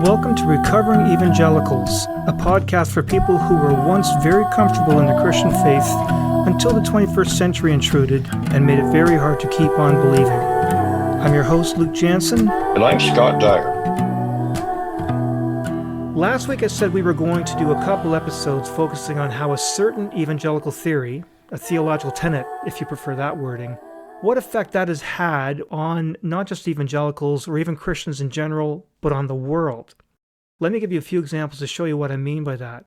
Welcome to Recovering Evangelicals, a podcast for people who were once very comfortable in their Christian faith until the 21st century intruded and made it very hard to keep on believing. I'm your host, Luke Jansen. And I'm Scott Dyer. Last week I said we were going to do a couple episodes focusing on how a certain evangelical theory, a theological tenet, if you prefer that wording, what effect that has had on not just evangelicals or even Christians in general, but on the world. Let me give you a few examples to show you what I mean by that.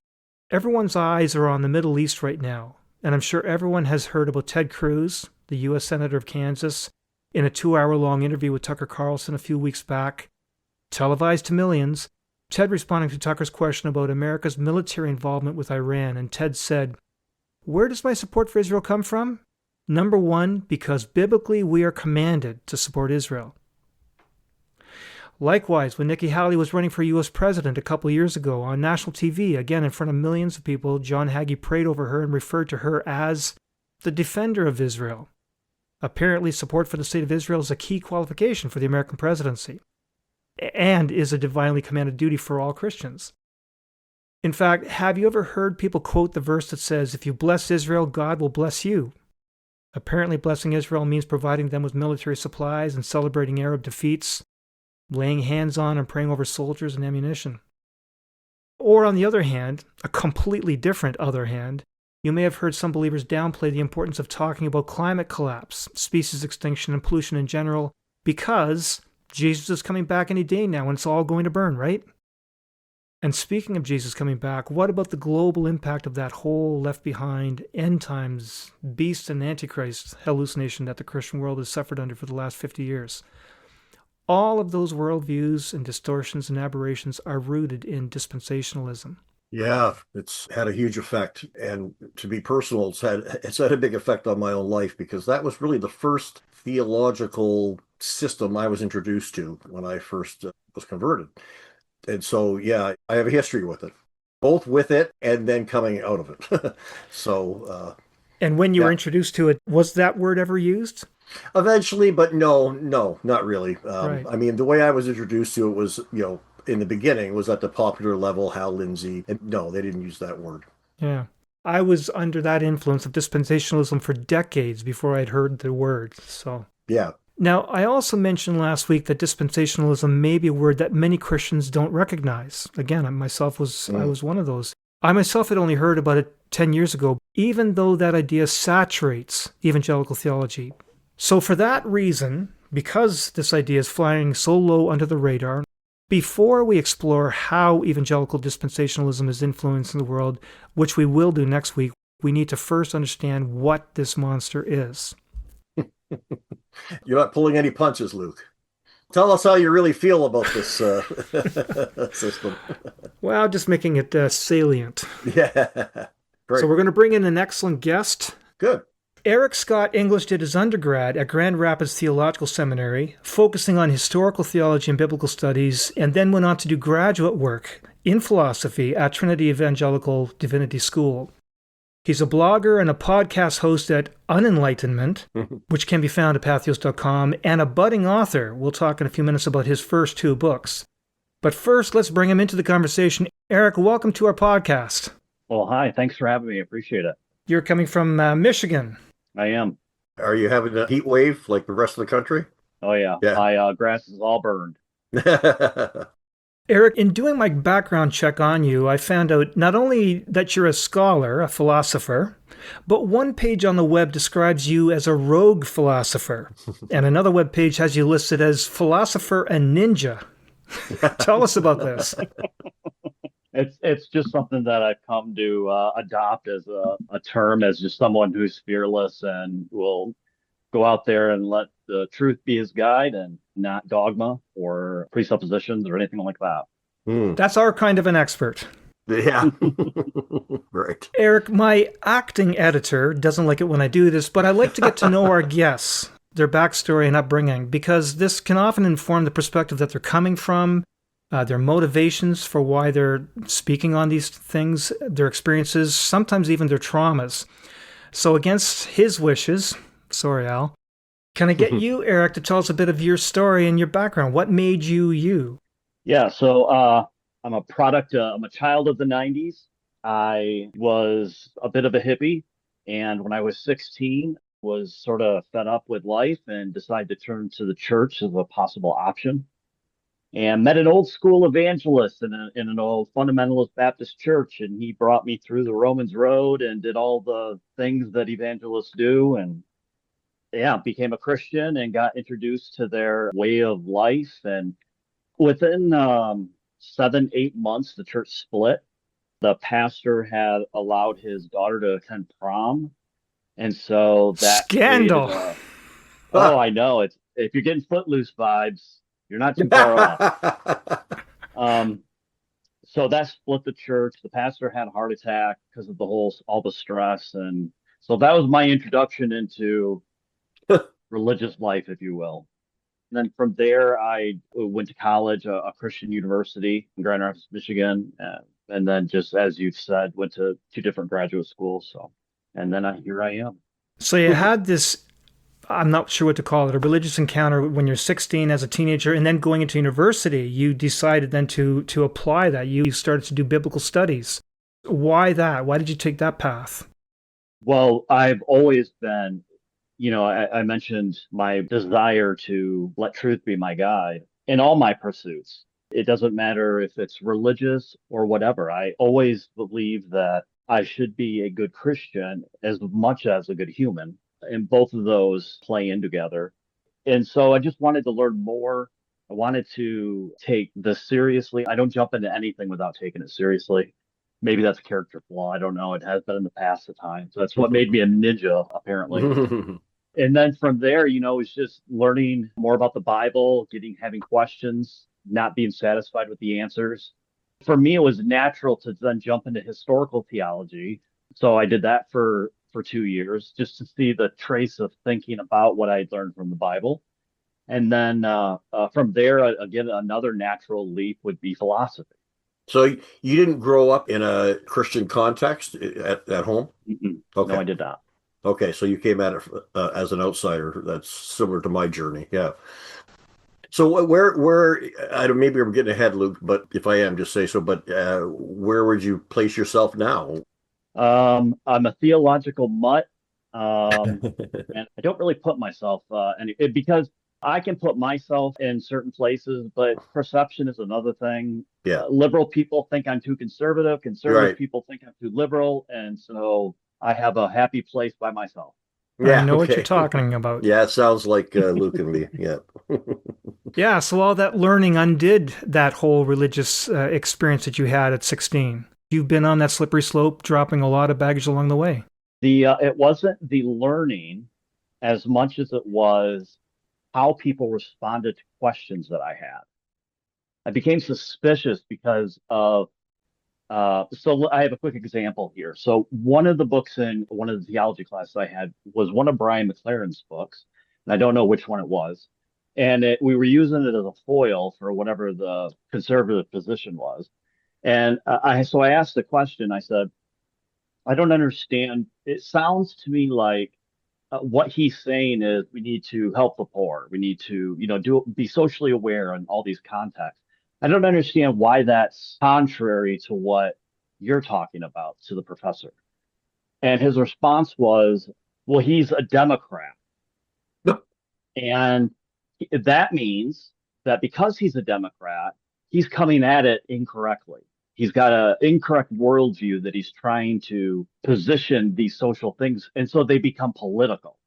Everyone's eyes are on the Middle East right now, and I'm sure everyone has heard about Ted Cruz, the U.S. Senator of Kansas, in a 2-hour-long interview with Tucker Carlson a few weeks back. Televised to millions, Ted responding to Tucker's question about America's military involvement with Iran, and Ted said, "Where does my support for Israel come from? Number one, because biblically we are commanded to support Israel." Likewise, when Nikki Haley was running for U.S. president a couple years ago on national TV, again in front of millions of people, John Hagee prayed over her and referred to her as the defender of Israel. Apparently, support for the state of Israel is a key qualification for the American presidency and is a divinely commanded duty for all Christians. In fact, have you ever heard people quote the verse that says, "If you bless Israel, God will bless you"? Apparently, blessing Israel means providing them with military supplies and celebrating Arab defeats, laying hands on and praying over soldiers and ammunition. Or on the other hand, a completely different other hand, you may have heard some believers downplay the importance of talking about climate collapse, species extinction, and pollution in general, because Jesus is coming back any day now and it's all going to burn, right? And speaking of Jesus coming back, what about the global impact of that whole left behind, end times, beast and antichrist hallucination that the Christian world has suffered under for the last 50 years? All of those worldviews and distortions and aberrations are rooted in dispensationalism. Yeah, it's had a huge effect. And to be personal, it's had a big effect on my own life because that was really the first theological system I was introduced to when I first was converted. And so, yeah, I have a history with it, both with it and then coming out of it. And when you were introduced to it, was that word ever used? Eventually, but no, not really. Right. I mean, the way I was introduced to it was, in the beginning, was at the popular level, Hal Lindsey. And no, they didn't use that word. Yeah. I was under that influence of dispensationalism for decades before I'd heard the word. So yeah. Now, I also mentioned last week that dispensationalism may be a word that many Christians don't recognize. Again, I was one of those. I myself had only heard about it 10 years ago, even though that idea saturates evangelical theology. So for that reason, because this idea is flying so low under the radar, before we explore how evangelical dispensationalism is influencing the world, which we will do next week, we need to first understand what this monster is. You're not pulling any punches, Luke. Tell us how you really feel about this system. Well, just making it salient. Yeah. Great. So we're going to bring in an excellent guest. Good. Eric Scott English did his undergrad at Grand Rapids Theological Seminary, focusing on historical theology and biblical studies, and then went on to do graduate work in philosophy at Trinity Evangelical Divinity School. He's a blogger and a podcast host at Unenlightenment, which can be found at patheos.com, and a budding author. We'll talk in a few minutes about his first 2 books. But first, let's bring him into the conversation. Eric, welcome to our podcast. Well, hi. Thanks for having me. I appreciate it. You're coming from Michigan. I am. Are you having a heat wave like the rest of the country? Oh, yeah. My grass is all burned. Eric, in doing my background check on you, I found out not only that you're a scholar, a philosopher, but one page on the web describes you as a rogue philosopher, and another web page has you listed as philosopher and ninja. Tell us about this. It's just something that I've come to adopt as a term, as just someone who's fearless and will go out there and let the truth be his guide and not dogma or presuppositions or anything like that. That's our kind of an expert. Yeah. Right. Eric, my acting editor doesn't like it when I do this, but I like to get to know our guests, their backstory and upbringing, because this can often inform the perspective that they're coming from, their motivations for why they're speaking on these things, their experiences, sometimes even their traumas. So against his wishes, sorry, Al, can I get you, Eric, to tell us a bit of your story and your background? What made you you? Yeah, so I'm a product, I'm a child of the 90s. I was a bit of a hippie, and when I was 16, was sort of fed up with life and decided to turn to the church as a possible option. And met an old school evangelist in an old fundamentalist Baptist church, and he brought me through the Romans Road and did all the things that evangelists do, and yeah, became a Christian and got introduced to their way of life. And within 7, 8 months, the church split. The pastor had allowed his daughter to attend prom, and so that created Scandal. a, oh, Ah. I know, it's if you're getting Footloose vibes, you're not too far off. Um, so that split the church. The pastor had a heart attack because of all the stress, and so that was my introduction into religious life, if you will. And then from there, I went to college, a Christian university in Grand Rapids, Michigan, and then just as you said, went to 2 different graduate schools. So, and then here I am. So you had this, I'm not sure what to call it, a religious encounter when you're 16 as a teenager, and then going into university, you decided then to apply that. You started to do biblical studies. Why that? Why did you take that path? Well, I've always been, I mentioned my desire to let truth be my guide in all my pursuits. It doesn't matter if it's religious or whatever. I always believe that I should be a good Christian as much as a good human, and both of those play in together. And so I just wanted to learn more. I wanted to take this seriously. I don't jump into anything without taking it seriously. Maybe that's a character flaw. I don't know. It has been in the past at times. That's what made me a ninja, apparently. And then from there, it's just learning more about the Bible, having questions, not being satisfied with the answers. For me, it was natural to then jump into historical theology. So I did that for 2 years just to see the trace of thinking about what I had learned from the Bible. And then from there, again, another natural leap would be philosophy. So you didn't grow up in a Christian context at home? No, Okay. I did not. Okay, so you came at it as an outsider. That's similar to my journey. Yeah. So I don't, maybe I'm getting ahead, Luke, but if I am, just say so. But where would you place yourself now? I'm a theological mutt, and I don't really put myself because I can put myself in certain places, but perception is another thing. Yeah, Liberal people think I'm too conservative. you're Conservative right. people think I'm too liberal, and so I have a happy place by myself. I Yeah, know what you're okay. talking about. Yeah, it sounds like Luke and me. Yeah. Yeah, so all that learning undid that whole religious experience that you had at 16. You've been on that slippery slope, dropping a lot of baggage along the way. It wasn't the learning as much as it was how people responded to questions that I had. I became suspicious because of so I have a quick example here. So one of the books in one of the theology classes I had was one of Brian McLaren's books, and I don't know which one it was. And we were using it as a foil for whatever the conservative position was. And I asked the question. I said, I don't understand. It sounds to me like what he's saying is we need to help the poor. We need to, be socially aware in all these contexts. I don't understand why that's contrary to what you're talking about to the professor. And his response was, well, he's a Democrat. And that means that because he's a Democrat, he's coming at it incorrectly. He's got an incorrect worldview that he's trying to position these social things. And so they become political.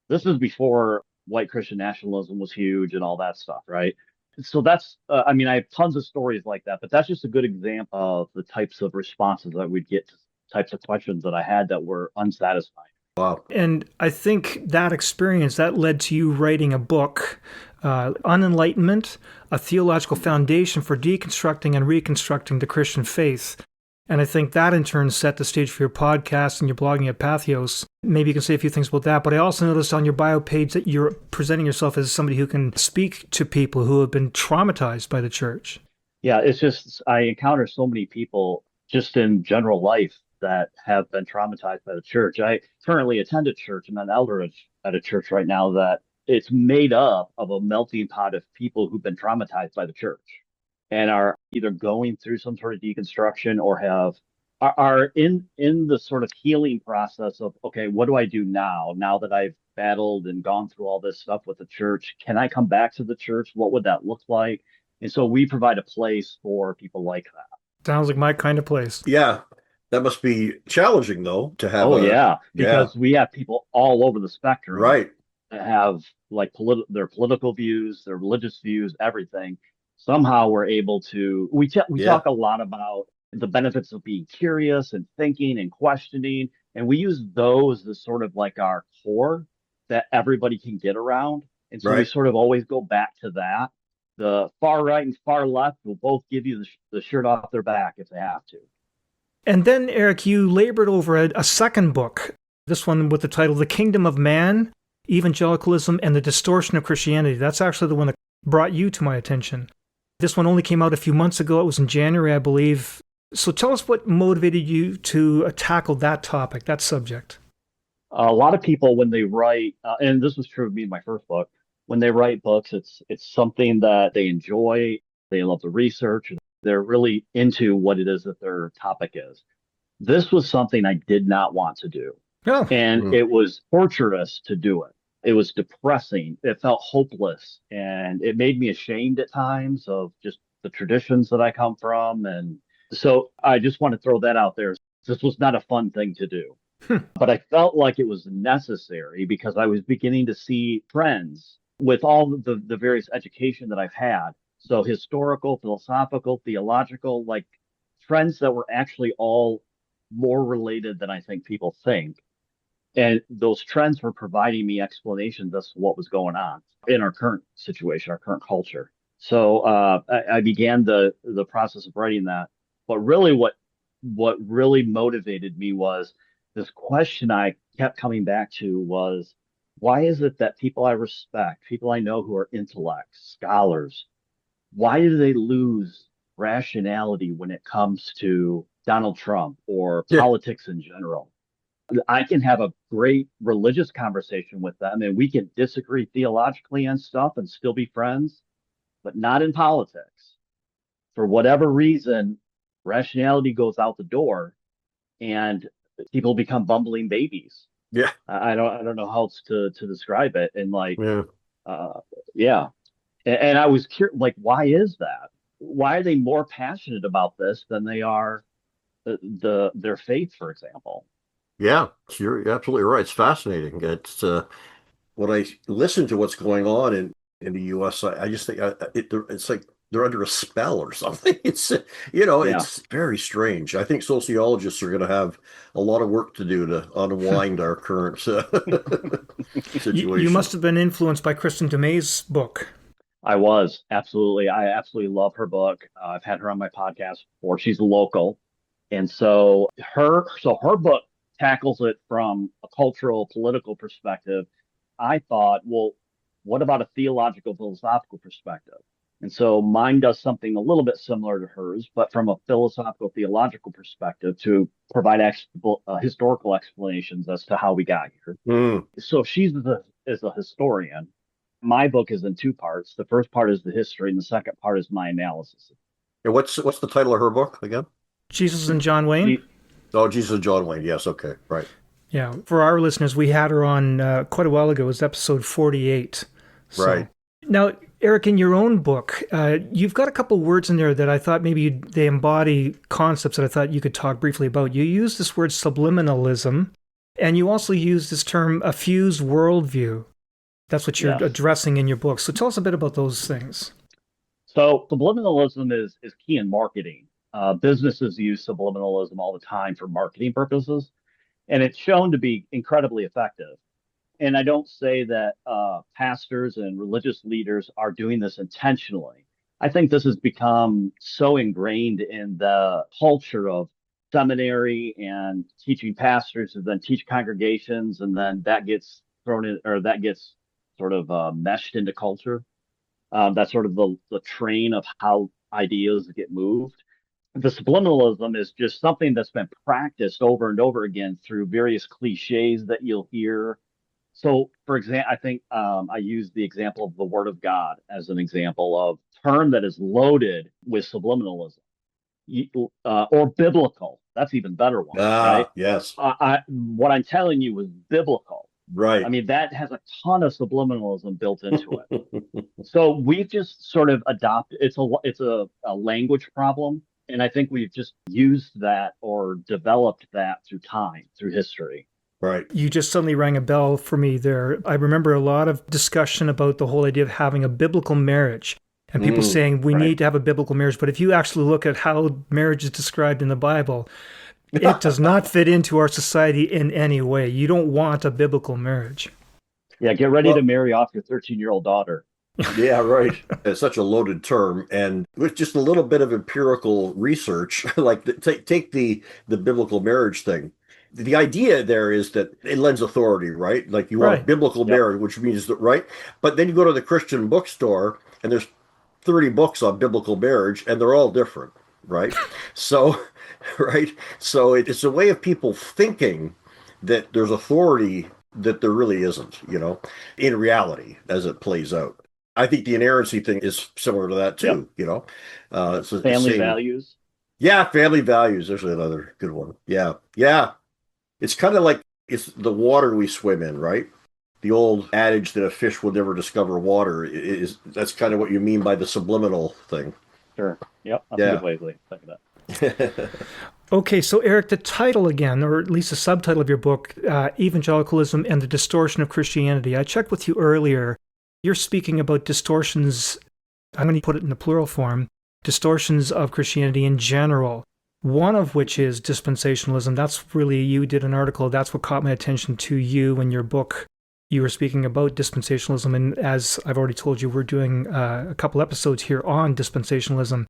This is before white Christian nationalism was huge and all that stuff, right? So I mean, I have tons of stories like that, but that's just a good example of the types of responses that we'd get to types of questions that I had that were unsatisfying. Wow. And I think that experience, that led to you writing a book, Unenlightenment, a theological foundation for deconstructing and reconstructing the Christian faith. And I think that in turn set the stage for your podcast and your blogging at Pathos. Maybe you can say a few things about that. But I also noticed on your bio page that you're presenting yourself as somebody who can speak to people who have been traumatized by the church. Yeah, it's just I encounter so many people just in general life that have been traumatized by the church. I currently attend a church. I'm an elder at a church right now that it's made up of a melting pot of people who've been traumatized by the church. and are either going through some sort of deconstruction or are in the sort of healing process of, okay, what do I do now that I've battled and gone through all this stuff with the church? Can I come back to the church? What would that look like? And so we provide a place for people like that. Sounds like my kind of place. Yeah, that must be challenging though to have Oh yeah, yeah, because we have people all over the spectrum right. that have like their political views, their religious views, everything. Somehow we're able to we Yeah, talk a lot about the benefits of being curious and thinking and questioning, and we use those as sort of like our core that everybody can get around. And so we right. sort of always go back to that. The far right and far left will both give you the shirt off their back if they have to. And then, Eric, you labored over a second book, this one with the title The Kingdom of Man, Evangelicalism, and the Distortion of Christianity. That's actually the one that brought you to my attention. This one only came out a few months ago. It was in January, I believe. So tell us what motivated you to tackle that topic, that subject. A lot of people, when they write, and this was true of me in my first book, when they write books, it's something that they enjoy. They love the research. They're really into what it is that their topic is. This was something I did not want to do, Oh, and Mm. it was torturous to do it. It was depressing. It felt hopeless, and it made me ashamed at times of just the traditions that I come from. And so I just want to throw that out there. This was not a fun thing to do. But I felt like it was necessary because I was beginning to see trends with all the various education that I've had. So historical, philosophical, theological, like trends that were actually all more related than I think people think. And those trends were providing me explanations as to what was going on in our current situation, our current culture. So I began the process of writing that. But really, what really motivated me was this question I kept coming back to was, why is it that people I respect, people I know who are intellects, scholars, why do they lose rationality when it comes to Donald Trump or Yeah, politics in general? I can have a great religious conversation with them and we can disagree theologically and stuff and still be friends, but not in politics. For whatever reason, rationality goes out the door and people become bumbling babies. yeah, I don't know how else to describe it. And like, yeah. uh, yeah. And I was curious, like, why is that? Why are they more passionate about this than they are their faith, for example? Yeah, you're absolutely right. It's fascinating. It's when I listen to what's going on in the U.S., I just think it's like they're under a spell or something. It's Yeah. it's very strange. I think sociologists are going to have a lot of work to do to unwind our current you situation. must have been influenced by Kristen DeMay's book. I was absolutely. I absolutely love her book. I've had her on my podcast before. She's local, and so her book tackles it from a cultural, political perspective. I thought, well, what about a theological, philosophical perspective? And so mine does something a little bit similar to hers, but from a philosophical, theological perspective to provide historical explanations as to how we got here. Mm. So is a historian. My book is in two parts. The first part is the history, and the second part is my analysis. And what's the title of her book again? Jesus and John Wayne. She, Oh, Jesus and John Wayne. Yes, okay, right, Yeah, for our listeners, we had her on quite a while ago. It was episode 48. So right. now, Eric, in your own book, you've got a couple words in there that I thought maybe they embody concepts that I thought you could talk briefly about. You use this word subliminalism, and you also use this term a fused worldview. That's what you're yes. addressing in your book. So tell us a bit about those things. So subliminalism is key in marketing. Businesses use subliminalism all the time for marketing purposes, and it's shown to be incredibly effective. And I don't say that pastors and religious leaders are doing this intentionally. I think this has become so ingrained in the culture of seminary and teaching pastors and then teach congregations, and then that gets thrown in or that gets sort of meshed into culture. That's sort of the train of how ideas get moved. The subliminalism is just something that's been practiced over and over again through various cliches that you'll hear, So, for example, I think I use the example of the Word of God as an example of term that is loaded with subliminalism, or biblical. That's even better one, right? Ah, yes. What I'm telling you was biblical. I Right. mean, that has a ton of subliminalism built into it. So we've just sort of adopted. It's a language problem, and I think we've just used that or developed that through time, through history. Right. You just suddenly rang a bell for me there. I remember a lot of discussion about the whole idea of having a biblical marriage and people saying we Right. need to have a biblical marriage. But if you actually look at how marriage is described in the Bible, it does not fit into our society in any way. You don't want a biblical marriage. Yeah, get ready to Well, marry off your 13-year-old daughter. yeah, right. It's such a loaded term, and with just a little bit of empirical research, like take the biblical marriage thing. The idea there is that it lends authority, right? Like you want a Right. biblical Yep. marriage, which means that, right? But then you go to the Christian bookstore, and there's 30 books on biblical marriage, and they're all different, right? So, right? So it's a way of people thinking that there's authority that there really isn't, in reality as it plays out. I think the inerrancy thing is similar to that Yep. too. It's the Family same. values. Yeah, family values. There's another good one. Yeah, yeah. It's kind of like it's the water we swim in, right? The old adage that a fish will never discover water is that's kind of what you mean by the subliminal thing. Sure. Yep. That's a good Yeah. way to think of that. Okay, so Eric, the title again, or at least the subtitle of your book, Evangelicalism and the Distortion of Christianity. I checked with you earlier. You're speaking about distortions, I'm going to put it in the plural form, distortions of Christianity in general, one of which is dispensationalism. That's really, you did an article, that's what caught my attention to you in your book. You were speaking about dispensationalism, and as I've already told you, we're doing a couple episodes here on dispensationalism.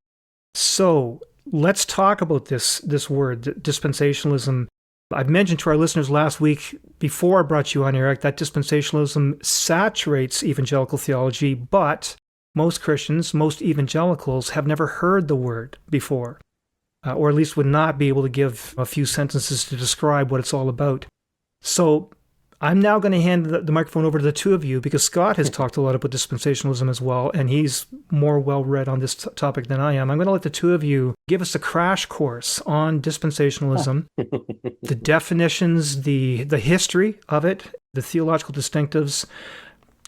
So let's talk about this word, dispensationalism. I've mentioned to our listeners last week, before I brought you on, Eric, that dispensationalism saturates evangelical theology, but most Christians, most evangelicals have never heard the word before, or at least would not be able to give a few sentences to describe what it's all about. So I'm now going to hand the microphone over to the two of you because Scott has talked a lot about dispensationalism as well, and he's more well-read on this topic than I am. I'm going to let the two of you give us a crash course on dispensationalism, the definitions, the history of it, the theological distinctives.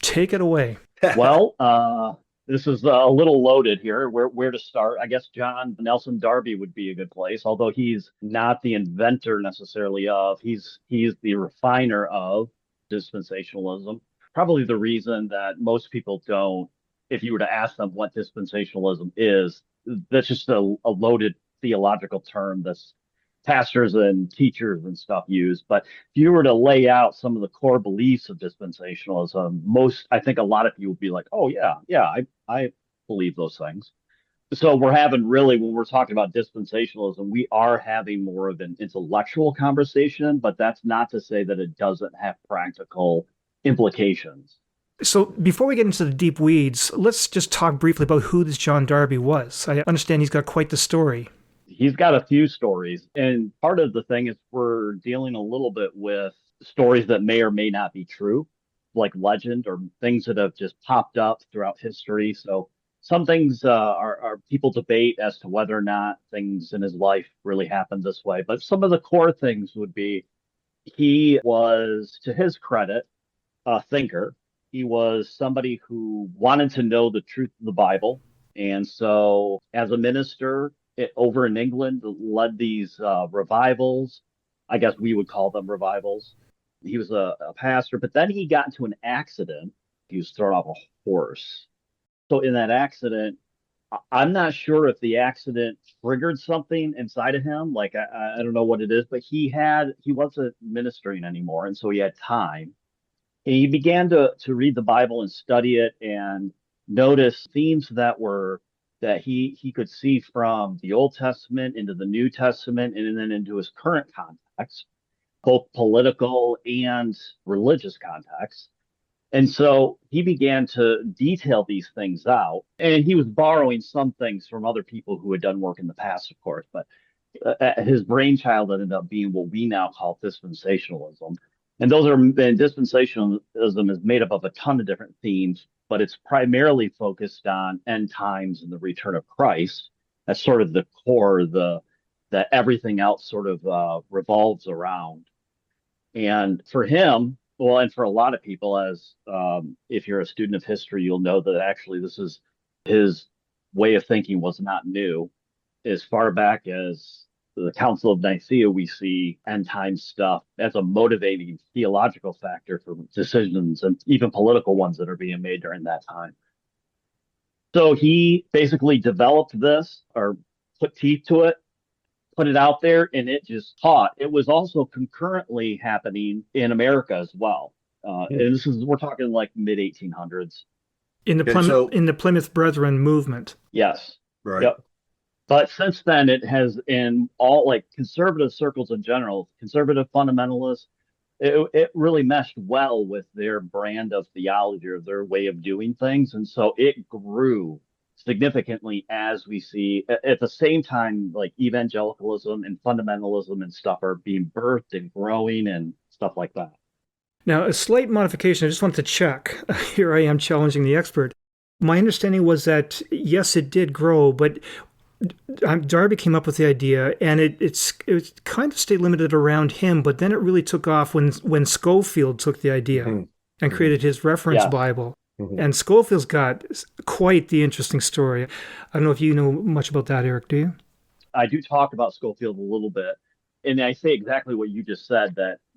Take it away. Well, this is a little loaded here. Where to start? I guess John Nelson Darby would be a good place, although he's not the inventor necessarily of. He's the refiner of dispensationalism. Probably the reason that most people don't, if you were to ask them what dispensationalism is, that's just a loaded theological term that's pastors and teachers and stuff use. But if you were to lay out some of the core beliefs of dispensationalism, I think a lot of people would be like, oh yeah, I believe those things. So we're having really, when we're talking about dispensationalism, we are having more of an intellectual conversation, but that's not to say that it doesn't have practical implications. So before we get into the deep weeds, let's just talk briefly about who this John Darby was. I understand he's got quite the story. He's got a few stories. And part of the thing is we're dealing a little bit with stories that may or may not be true, like legend or things that have just popped up throughout history. So some things are people debate as to whether or not things in his life really happened this way. But some of the core things would be he was, to his credit, a thinker. He was somebody who wanted to know the truth of the Bible. And so, as a minister over in England, led these revivals. I guess we would call them revivals. He was a pastor, but then he got into an accident. He was thrown off a horse. So, in that accident, I'm not sure if the accident triggered something inside of him. Like, I don't know what it is, but he wasn't ministering anymore. And so he had time. And he began to read the Bible and study it and notice themes that he could see from the Old Testament into the New Testament and then into his current context, both political and religious context. And so he began to detail these things out. And he was borrowing some things from other people who had done work in the past, of course. But his brainchild ended up being what we now call dispensationalism. And dispensationalism is made up of a ton of different themes, but it's primarily focused on end times and the return of Christ. That's sort of the core, that everything else sort of revolves around. And for him, well, and for a lot of people, as if you're a student of history, you'll know that actually this is his way of thinking was not new. As far back as the Council of Nicaea, we see end time stuff as a motivating theological factor for decisions and even political ones that are being made during that time. So he basically developed this or put teeth to it, put it out there, and it just caught. It was also concurrently happening in America as well. And we're talking like mid 1800s. In the Plymouth Brethren movement. Yes. Right. Yep. But since then, it has, in all like conservative circles in general, conservative fundamentalists, it really meshed well with their brand of theology or their way of doing things. And so it grew significantly as we see at the same time, like evangelicalism and fundamentalism and stuff are being birthed and growing and stuff like that. Now, a slight modification, I just wanted to check. Here I am challenging the expert. My understanding was that, yes, it did grow, but Darby came up with the idea, and it kind of stayed limited around him, but then it really took off when Scofield took the idea and created his reference Bible. And Scofield's got quite the interesting story. I don't know if you know much about that, Eric, do you? I do talk about Scofield a little bit. And I say exactly what you just said,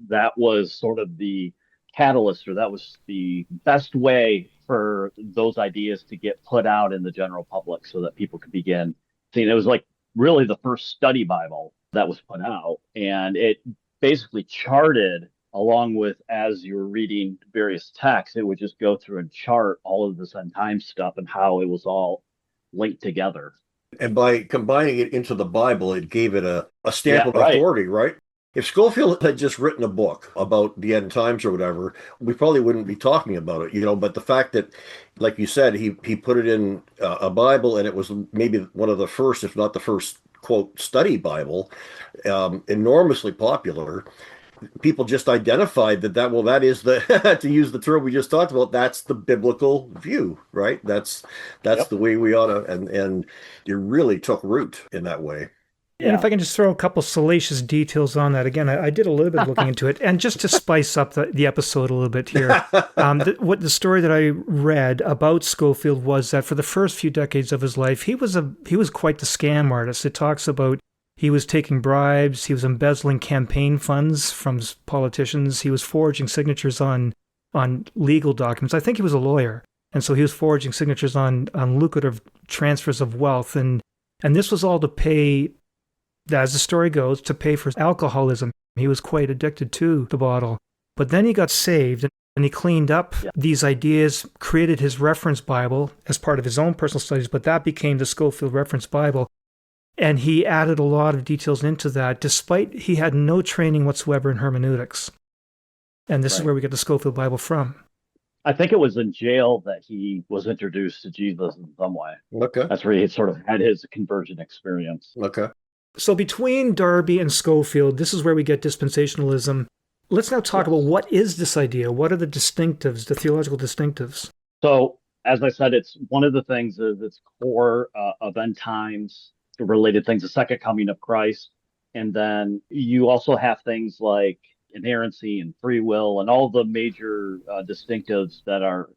that was sort of the catalyst, or that was the best way for those ideas to get put out in the general public so that people could begin seeing. It was like really the first study Bible that was put out. And it basically charted, along with, as you were reading various texts, it would just go through and chart all of this end time stuff and how it was all linked together. And by combining it into the Bible, it gave it a stamp of authority, right? If Scofield had just written a book about the end times or whatever, we probably wouldn't be talking about it, but the fact that, like you said, he put it in a Bible, and it was maybe one of the first, if not the first, quote, study Bible, enormously popular. People just identified that is the, to use the term we just talked about, that's the biblical view, right? That's the way we ought to, and it really took root in that way. And if I can just throw a couple salacious details on that. Again, I did a little bit of looking into it, and just to spice up the episode a little bit here, the story that I read about Scofield was that for the first few decades of his life, he was quite the scam artist. It talks about he was taking bribes, he was embezzling campaign funds from politicians, he was forging signatures on legal documents. I think he was a lawyer, and so he was forging signatures on lucrative transfers of wealth, and this was all to pay, as the story goes, to pay for alcoholism. He was quite addicted to the bottle. But then he got saved, and he cleaned up these ideas, created his reference Bible as part of his own personal studies, but that became the Scofield Reference Bible. And he added a lot of details into that, despite he had no training whatsoever in hermeneutics. And this is where we get the Scofield Bible from. I think it was in jail that he was introduced to Jesus in some way. Okay. That's where he sort of had his conversion experience. Okay. So between Darby and Scofield, this is where we get dispensationalism. Let's now talk about what is this idea? What are the distinctives, the theological distinctives? So, as I said, it's one of the things is its core of end times related things, the second coming of Christ. And then you also have things like inerrancy and free will and all the major distinctives that are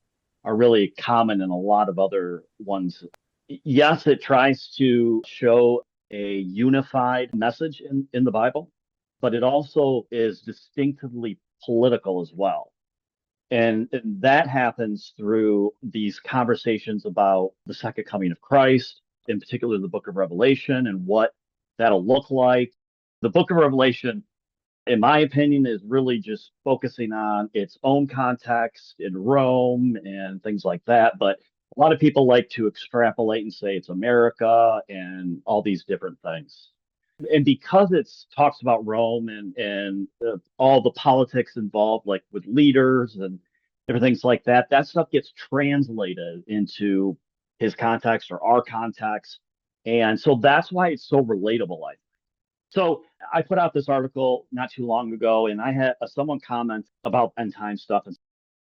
really common in a lot of other ones. Yes, it tries to show a unified message in the Bible, but it also is distinctively political as well. And that happens through these conversations about the second coming of Christ, in particular the book of Revelation and what that'll look like. The book of Revelation, in my opinion, is really just focusing on its own context in Rome and things like that. But a lot of people like to extrapolate and say it's America and all these different things. And because it talks about Rome and all the politics involved, like with leaders and different things like that, that stuff gets translated into his context or our context. And so that's why it's so relatable, I think. So I put out this article not too long ago, and I had someone comment about end time stuff and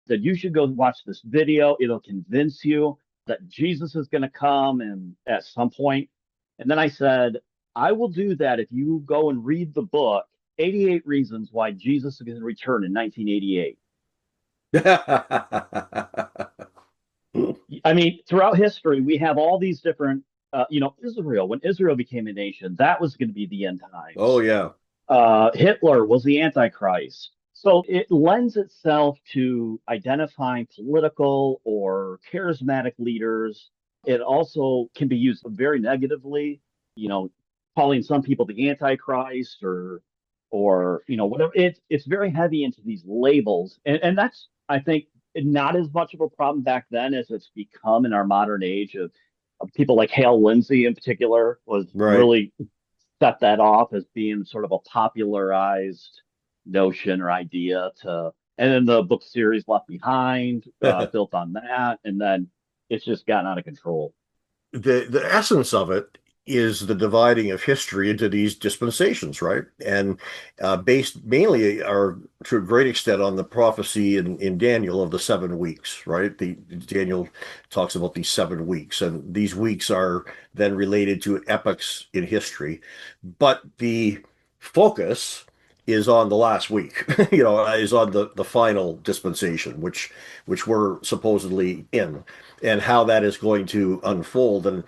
said you should go watch this video. It'll convince you that Jesus is going to come and at some point. And then I said, I will do that if you go and read the book, 88 Reasons Why Jesus is going to Return in 1988. I mean, throughout history, we have all these different, Israel, when Israel became a nation, that was going to be the end Oh, times. yeah. Hitler was the Antichrist. So it lends itself to identifying political or charismatic leaders. It also can be used very negatively, you know, calling some people the Antichrist or whatever. It's very heavy into these labels, and that's, I think, not as much of a problem back then as it's become in our modern age of people like Hale Lindsey in particular was Right. really set that off as being sort of a popularized notion or idea and then the book series Left Behind, built on that, and then it's just gotten out of control. The essence of it is the dividing of history into these dispensations, right? And based mainly are to a great extent on the prophecy in Daniel of the 7 weeks, right? The Daniel talks about these 7 weeks, and these weeks are then related to epochs in history, but the focus is on the last week, is on the final dispensation, which we're supposedly in, and how that is going to unfold. And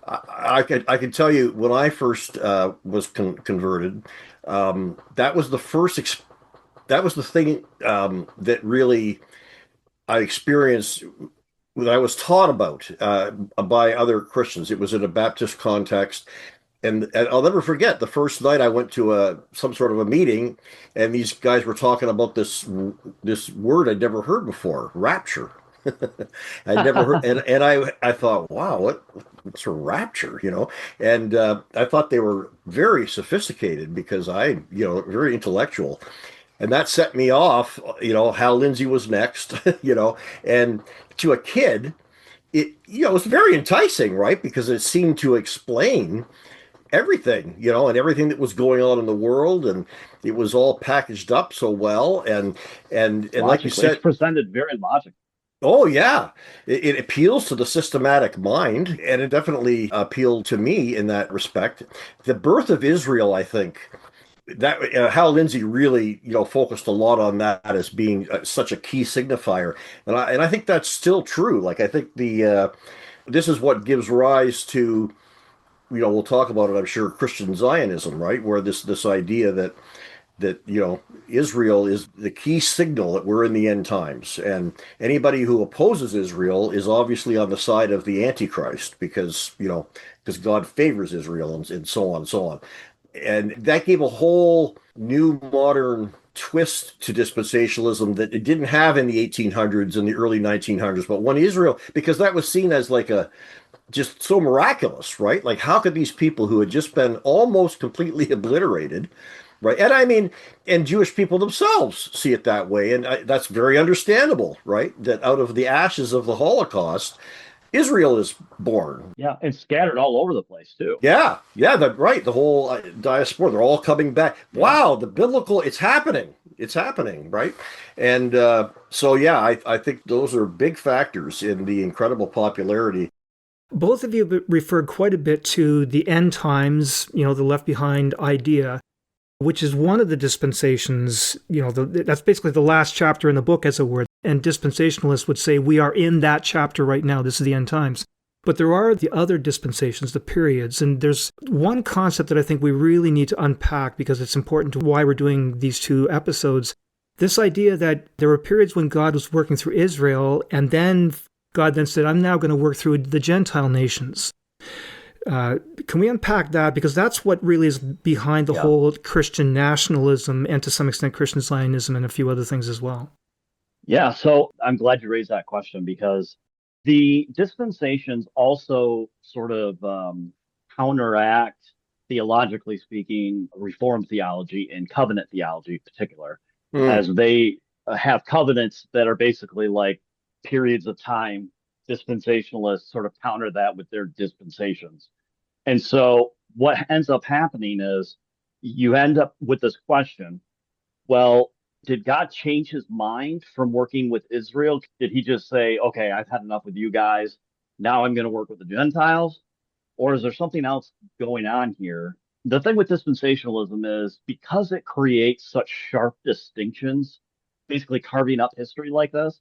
I can tell you when I first was converted, that was the first that was the thing that really I experienced that I was taught about by other Christians. It was in a Baptist context, and I'll never forget the first night I went to some sort of a meeting, and these guys were talking about this word I'd never heard before, rapture. I'd never heard, and I thought, wow, what's a rapture, And I thought they were very sophisticated because very intellectual, and that set me off. Hal Lindsey was next, and to a kid, it was very enticing, right? Because it seemed to explain everything, and everything that was going on in the world, and it was all packaged up so well, and like you Logically, it's said. presented very logically. Oh, yeah. It appeals to the systematic mind, and it definitely appealed to me in that respect. The birth of Israel, I think, that Hal Lindsey really, focused a lot on that as being such a key signifier, and I think that's still true. Like I think this is what gives rise to, we'll talk about it, I'm sure, Christian Zionism, right? Where this idea that Israel is the key signal that we're in the end times, and anybody who opposes Israel is obviously on the side of the Antichrist because God favors Israel, and so on and so on. And that gave a whole new modern twist to dispensationalism that it didn't have in the 1800s and the early 1900s. But when Israel, because that was seen as like a just so miraculous, right? Like, how could these people who had just been almost completely obliterated, right? And I mean, and Jewish people themselves see it that way, and that's very understandable, right? That out of the ashes of the Holocaust, Israel is born. Yeah, and scattered all over the place too. Yeah, yeah, right. The whole diaspora, they're all coming back. Yeah. Wow, the biblical, it's happening, right? And so, yeah, I think those are big factors in the incredible popularity. Both of you referred quite a bit to the end times, the left behind idea, which is one of the dispensations, that's basically the last chapter in the book, as it were. And dispensationalists would say we are in that chapter right now. This is the end times. But there are the other dispensations, the periods. And there's one concept that I think we really need to unpack because it's important to why we're doing these two episodes. This idea that there were periods when God was working through Israel, and then God then said, I'm now going to work through the Gentile nations. Can we unpack that? Because that's what really is behind the whole Christian nationalism and to some extent Christian Zionism and a few other things as well. Yeah, so I'm glad you raised that question because the dispensations also sort of counteract, theologically speaking, Reformed theology and covenant theology in particular, as they have covenants that are basically like periods of time. Dispensationalists sort of counter that with their dispensations. And so what ends up happening is you end up with this question. Well, did God change his mind from working with Israel? Did he just say, okay, I've had enough with you guys. Now I'm going to work with the Gentiles? Or is there something else going on here? The thing with dispensationalism is because it creates such sharp distinctions, basically carving up history like this,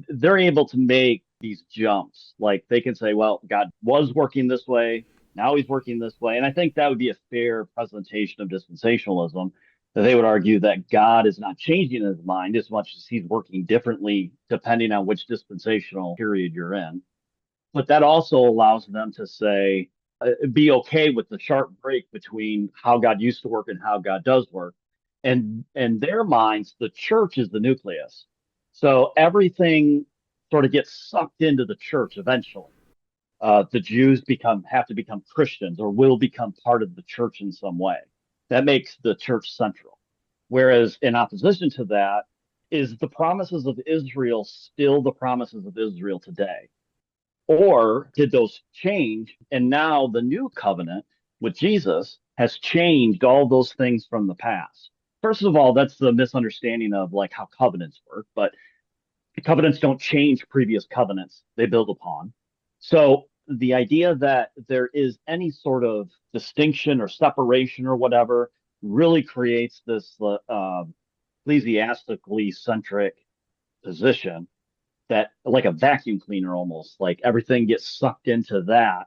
they're able to make these jumps. Like they can say, well, God was working this way. Now he's working this way. And I think that would be a fair presentation of dispensationalism. That they would argue that God is not changing his mind as much as he's working differently depending on which dispensational period you're in. But that also allows them to say, be okay with the sharp break between how God used to work and how God does work. And in their minds, the church is the nucleus. So everything sort of gets sucked into the church eventually. The Jews have to become Christians or will become part of the church in some way. That makes the church central. Whereas in opposition to that, is the promises of Israel still the promises of Israel today? Or did those change? And now the new covenant with Jesus has changed all those things from the past. First of all, that's the misunderstanding of like how covenants work, but covenants don't change previous covenants, they build upon. So the idea that there is any sort of distinction or separation or whatever really creates this ecclesiastically centric position that like a vacuum cleaner almost, like everything gets sucked into that,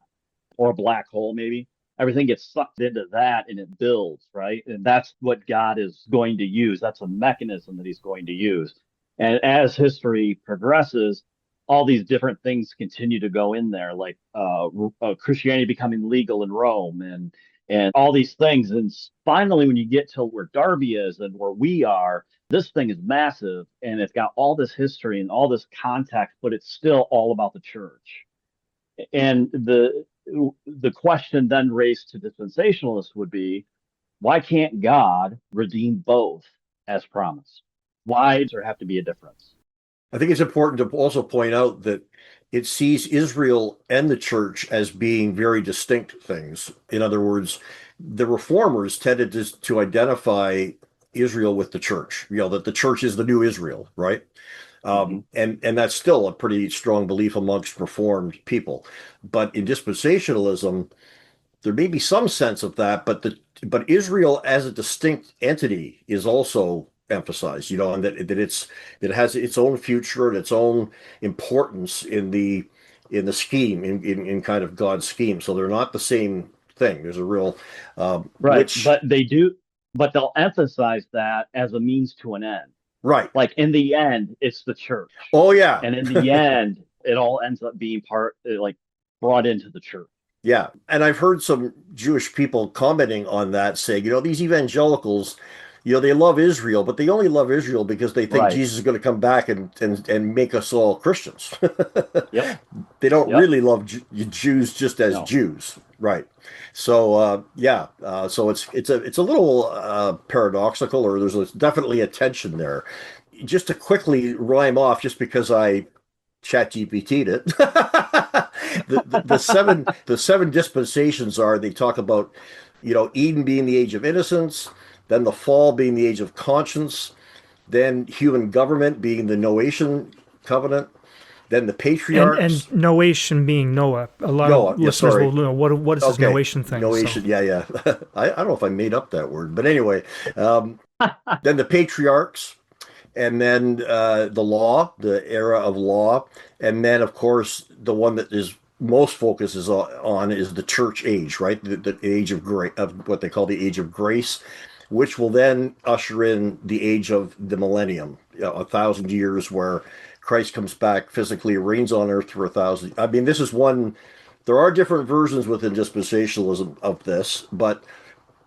or a black hole maybe. Everything gets sucked into that and it builds, right? And that's what God is going to use. That's a mechanism that he's going to use. And as history progresses, all these different things continue to go in there, like Christianity becoming legal in Rome and all these things. And finally, when you get to where Darby is and where we are, this thing is massive and it's got all this history and all this context, but it's still all about the church. And the question then raised to dispensationalists would be, why can't God redeem both as promised? Why does there have to be a difference? I think it's important to also point out that it sees Israel and the church as being very distinct things. In other words, the reformers tended to identify Israel with the church, that the church is the new Israel, right? And that's still a pretty strong belief amongst reformed people. But in dispensationalism, there may be some sense of that, but Israel as a distinct entity is also emphasized, and that it has its own future and its own importance in the scheme, in kind of God's scheme. So they're not the same thing. There's a real right, but they'll emphasize that as a means to an end. Right. Like in the end, it's the church. Oh yeah. And in the end, it all ends up being brought into the church. Yeah. And I've heard some Jewish people commenting on that, saying, these evangelicals, they love Israel, but they only love Israel because they think Jesus is going to come back and make us all Christians. Yep. They don't really love Jews just as Jews. Right. So, so it's a little paradoxical, or there's definitely a tension there. Just to quickly rhyme off, just because I chat GPT'd it, the seven dispensations they talk about, Eden being the age of innocence, then the fall being the age of conscience, then human government being the Noachian covenant, then the patriarchs. And Noation being Noah. A lot of listeners will know what is this Noation thing. Noation, yeah. I don't know if I made up that word, but anyway. Then the patriarchs, and then the law, the era of law, and then, of course, the one that is most focuses on is the church age, right? The age of grace, of what they call the age of grace, which will then usher in the age of the millennium, 1,000 years where Christ comes back physically, reigns on earth for 1,000. I mean, this is one. There are different versions within dispensationalism of this, but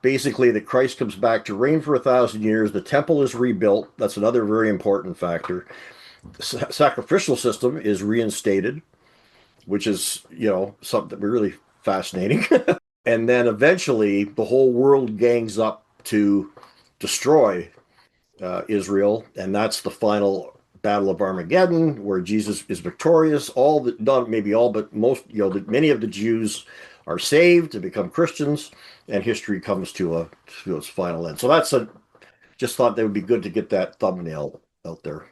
basically that Christ comes back to reign for 1,000 years. The temple is rebuilt. That's another very important factor. The sacrificial system is reinstated, which is, something really fascinating. And then eventually the whole world gangs up to destroy Israel, and that's the final Battle of Armageddon, where Jesus is victorious. Not maybe all, but most, many of the Jews are saved and become Christians, and history comes to its final end. So just thought that would be good to get that thumbnail out there.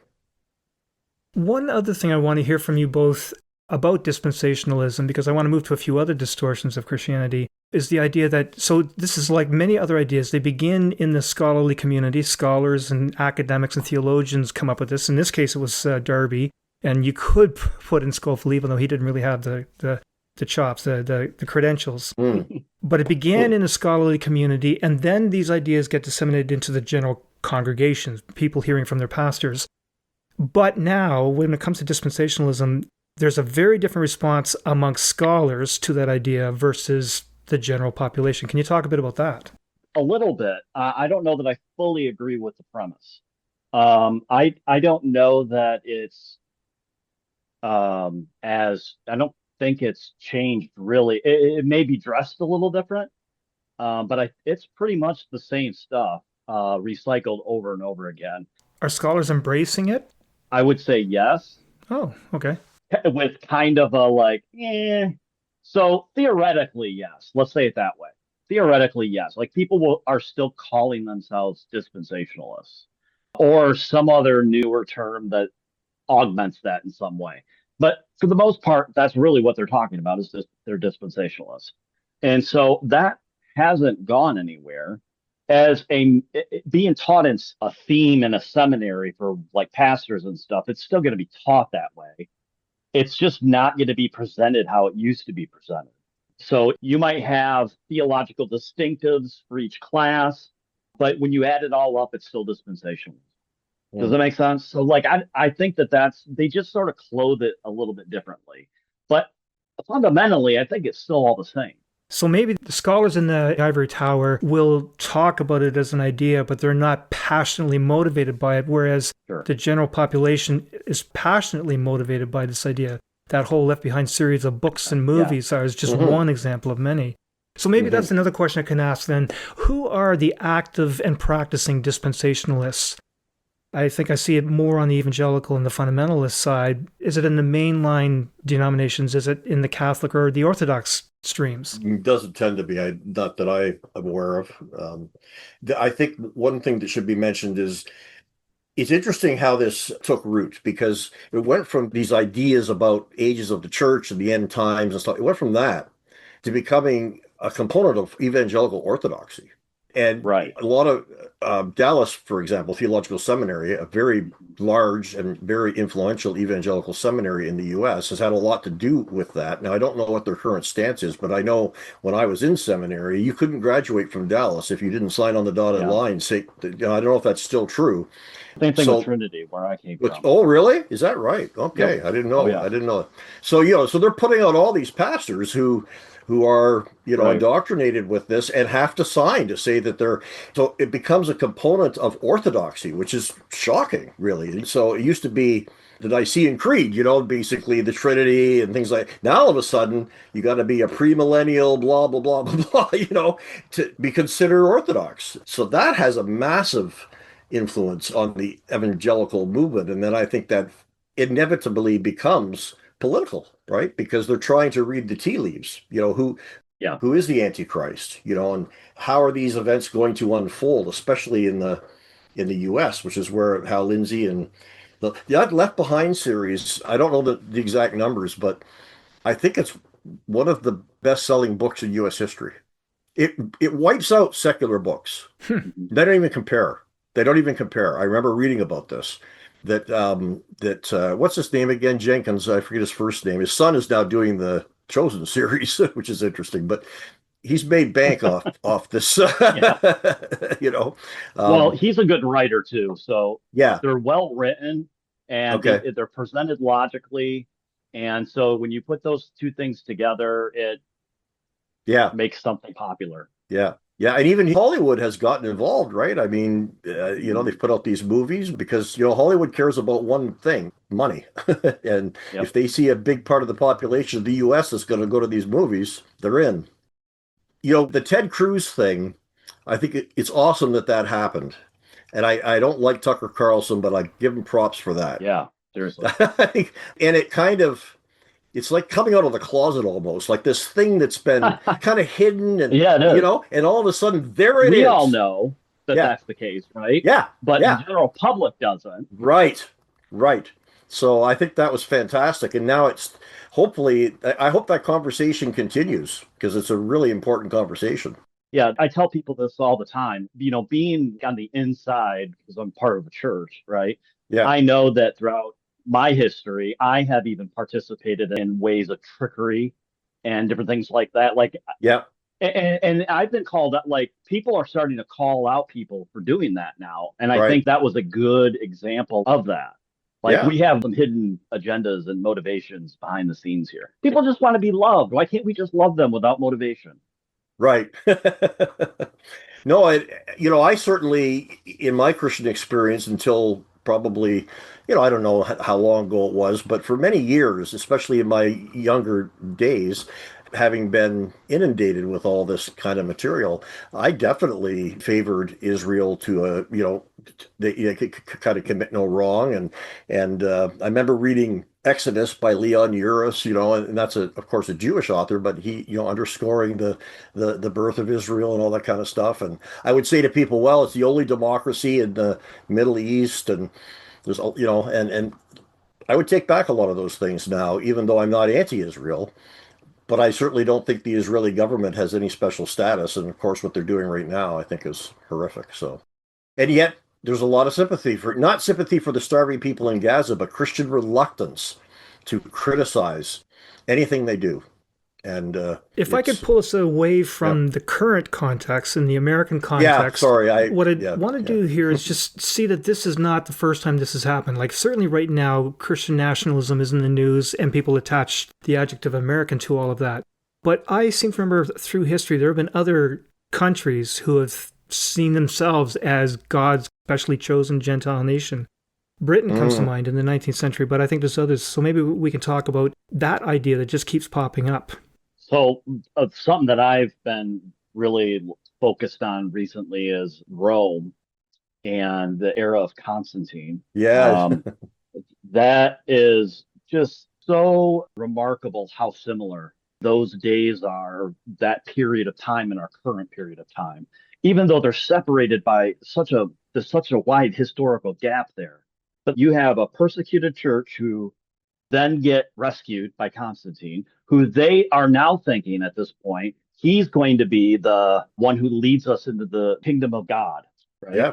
One other thing I want to hear from you both about dispensationalism, because I want to move to a few other distortions of Christianity, is the idea that, so this is like many other ideas, they begin in the scholarly community. Scholars and academics and theologians come up with this. In this case, it was Darby, and you could put in Scofield, even though he didn't really have the chops, the credentials. But it began in a scholarly community, and then these ideas get disseminated into the general congregations, people hearing from their pastors. But now, when it comes to dispensationalism, there's a very different response amongst scholars to that idea versus the general population. Can you talk a bit about that? A little bit. I don't know that I fully agree with the premise. I don't know that it's as I don't think it's changed really. It may be dressed a little different, but it's pretty much the same stuff, recycled over and over again. Are scholars embracing it? I would say yes. Oh, okay. With kind of a like, eh. So theoretically, yes. Let's say it that way. Theoretically, yes. Like people are still calling themselves dispensationalists or some other newer term that augments that in some way. But for the most part, that's really what they're talking about is they're dispensationalists. And so that hasn't gone anywhere as being taught in a theme in a seminary for like pastors and stuff. It's still going to be taught that way. It's just not going to be presented how it used to be presented. So you might have theological distinctives for each class, but when you add it all up, it's still dispensational. Does that make sense? So like, I think they just sort of clothe it a little bit differently, but fundamentally, I think it's still all the same. So maybe the scholars in the ivory tower will talk about it as an idea, but they're not passionately motivated by it, whereas the general population is passionately motivated by this idea. That whole Left Behind series of books and movies is just one example of many. So maybe that's another question I can ask then. Who are the active and practicing dispensationalists? I think I see it more on the evangelical and the fundamentalist side. Is it in the mainline denominations? Is it in the Catholic or the Orthodox streams? It doesn't tend to be, not that I'm aware of. I think one thing that should be mentioned is it's interesting how this took root, because it went from these ideas about ages of the church and the end times and stuff. It went from that to becoming a component of evangelical orthodoxy. And a lot of Dallas, for example, Theological Seminary, a very large and very influential evangelical seminary in the U.S., has had a lot to do with that. Now, I don't know what their current stance is, but I know when I was in seminary, you couldn't graduate from Dallas if you didn't sign on the dotted line. Say, I don't know if that's still true. Same thing with Trinity, where I came from. Oh, really? Is that right? Okay, yep. I didn't know. I didn't know. So, so they're putting out all these pastors who are, indoctrinated with this and have to sign to say that so it becomes a component of orthodoxy, which is shocking, really. So it used to be the Nicene Creed, basically the Trinity and things like. Now all of a sudden you got to be a premillennial, blah blah blah blah blah, to be considered orthodox. So that has a massive influence on the evangelical movement, and then I think that inevitably becomes political, right? Because they're trying to read the tea leaves. Who is the Antichrist? And how are these events going to unfold, especially in the U.S., which is where Hal Lindsey and the Left Behind series. I don't know the exact numbers, but I think it's one of the best-selling books in U.S. history. It wipes out secular books. They don't even compare. I remember reading about this. That what's his name again? Jenkins. I forget his first name. His son is now doing the Chosen series, which is interesting. But he's made bank off this. Well, he's a good writer too. So they're well written and they're presented logically. And so when you put those two things together, it makes something popular. Yeah. Yeah, and even Hollywood has gotten involved, right? I mean, they've put out these movies because, Hollywood cares about one thing, money. And if they see a big part of the population of the U.S. that's going to go to these movies, they're in. The Ted Cruz thing, I think it's awesome that happened. And I don't like Tucker Carlson, but I give him props for that. Yeah, seriously. And it kind of it's like coming out of the closet almost, like this thing that's been kind of hidden and, Yeah, it is. and all of a sudden there it We all is. know that Yeah. that's the case, right? Yeah. But the Yeah. general public doesn't. Right. Right. So I think that was fantastic. And now it's hopefully, I hope that conversation continues because it's a really important conversation. Yeah, I tell people this all the time. Being on the inside, because I'm part of a church, right? Yeah. I know that throughout my history, I have even participated in ways of trickery and different things like that. Yeah. And I've been called out, like, people are starting to call out people for doing that now. And I Right. think that was a good example of that. Like, Yeah. we have some hidden agendas and motivations behind the scenes here. People just want to be loved. Why can't we just love them without motivation? Right. No, I certainly, in my Christian experience, until probably, I don't know how long ago it was, but for many years, especially in my younger days, having been inundated with all this kind of material, I definitely favored Israel to they kind of commit no wrong, and I remember reading Exodus by Leon Uris, and that's of course a Jewish author, but he, underscoring the birth of Israel and all that kind of stuff. And I would say to people, well, it's the only democracy in the Middle East, and there's, and I would take back a lot of those things now, even though I'm not anti-Israel. But I certainly don't think the Israeli government has any special status. And of course, what they're doing right now, I think, is horrific. So, and yet there's a lot of not sympathy for the starving people in Gaza, but Christian reluctance to criticize anything they do. And If I could pull us away yeah, from the current context and the American yeah. context, Sorry, what I yeah, want to yeah. do here is just see that this is not the first time this has happened. Like, certainly right now, Christian nationalism is in the news and people attach the adjective American to all of that. But I seem to remember through history, there have been other countries who have seen themselves as God's specially chosen Gentile nation. Britain comes to Mm. mind in the 19th century, but I think there's others. So maybe we can talk about that idea that just keeps popping up. So, something that I've been really focused on recently is Rome and the era of Constantine. Yeah. Um, that is just so remarkable how similar those days are, that period of time and our current period of time, even though they're separated by there's such a wide historical gap there. But you have a persecuted church who then get rescued by Constantine, who they are now thinking at this point, he's going to be the one who leads us into the kingdom of God, right? Yeah.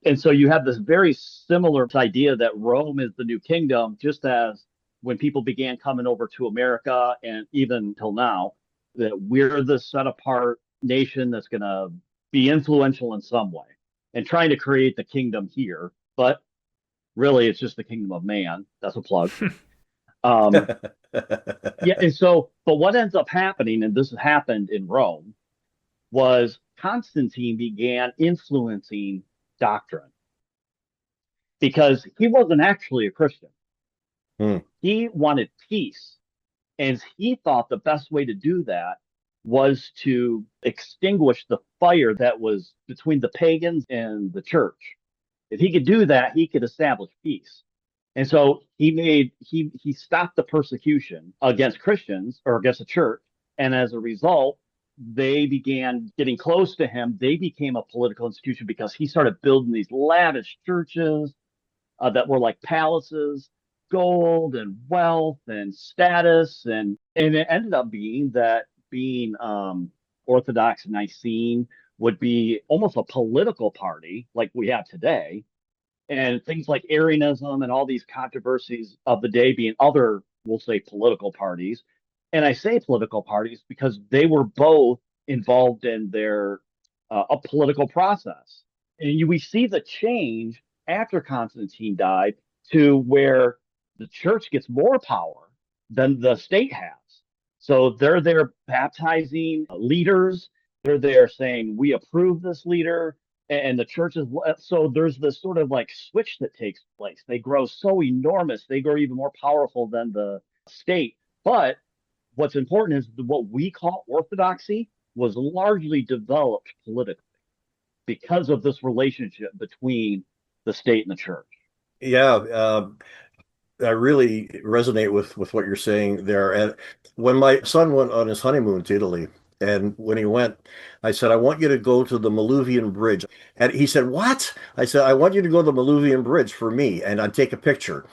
And so you have this very similar idea that Rome is the new kingdom, just as when people began coming over to America and even till now, that we're the set apart nation that's going to be influential in some way and trying to create the kingdom here. But really, it's just the kingdom of man. That's a plug. Um, yeah. And so, but what ends up happening, and this happened in Rome, was Constantine began influencing doctrine because he wasn't actually a Christian. Hmm. He wanted peace. And he thought the best way to do that was to extinguish the fire that was between the pagans and the church. If he could do that, he could establish peace. And so he stopped the persecution against Christians or against the church. And as a result, they began getting close to him. They became a political institution because he started building these lavish churches that were like palaces, gold and wealth and status, and it ended up being Orthodox Nicene would be almost a political party like we have today, and things like Arianism and all these controversies of the day being other, we'll say, political parties. And I say political parties because they were both involved in their a political process. And we see the change after Constantine died to where the church gets more power than the state has. So they're there baptizing leaders. They're there saying, we approve this leader, and the churches. So there's this sort of like switch that takes place. They grow so enormous, they grow even more powerful than the state. But what's important is what we call orthodoxy was largely developed politically because of this relationship between the state and the church. Yeah. I really resonate with what you're saying there. And when my son went on his honeymoon to Italy, and when he went, I said, I want you to go to the Maluvian Bridge. And he said, What? I said, I want you to go to the Maluvian Bridge for me, and I'd take a picture.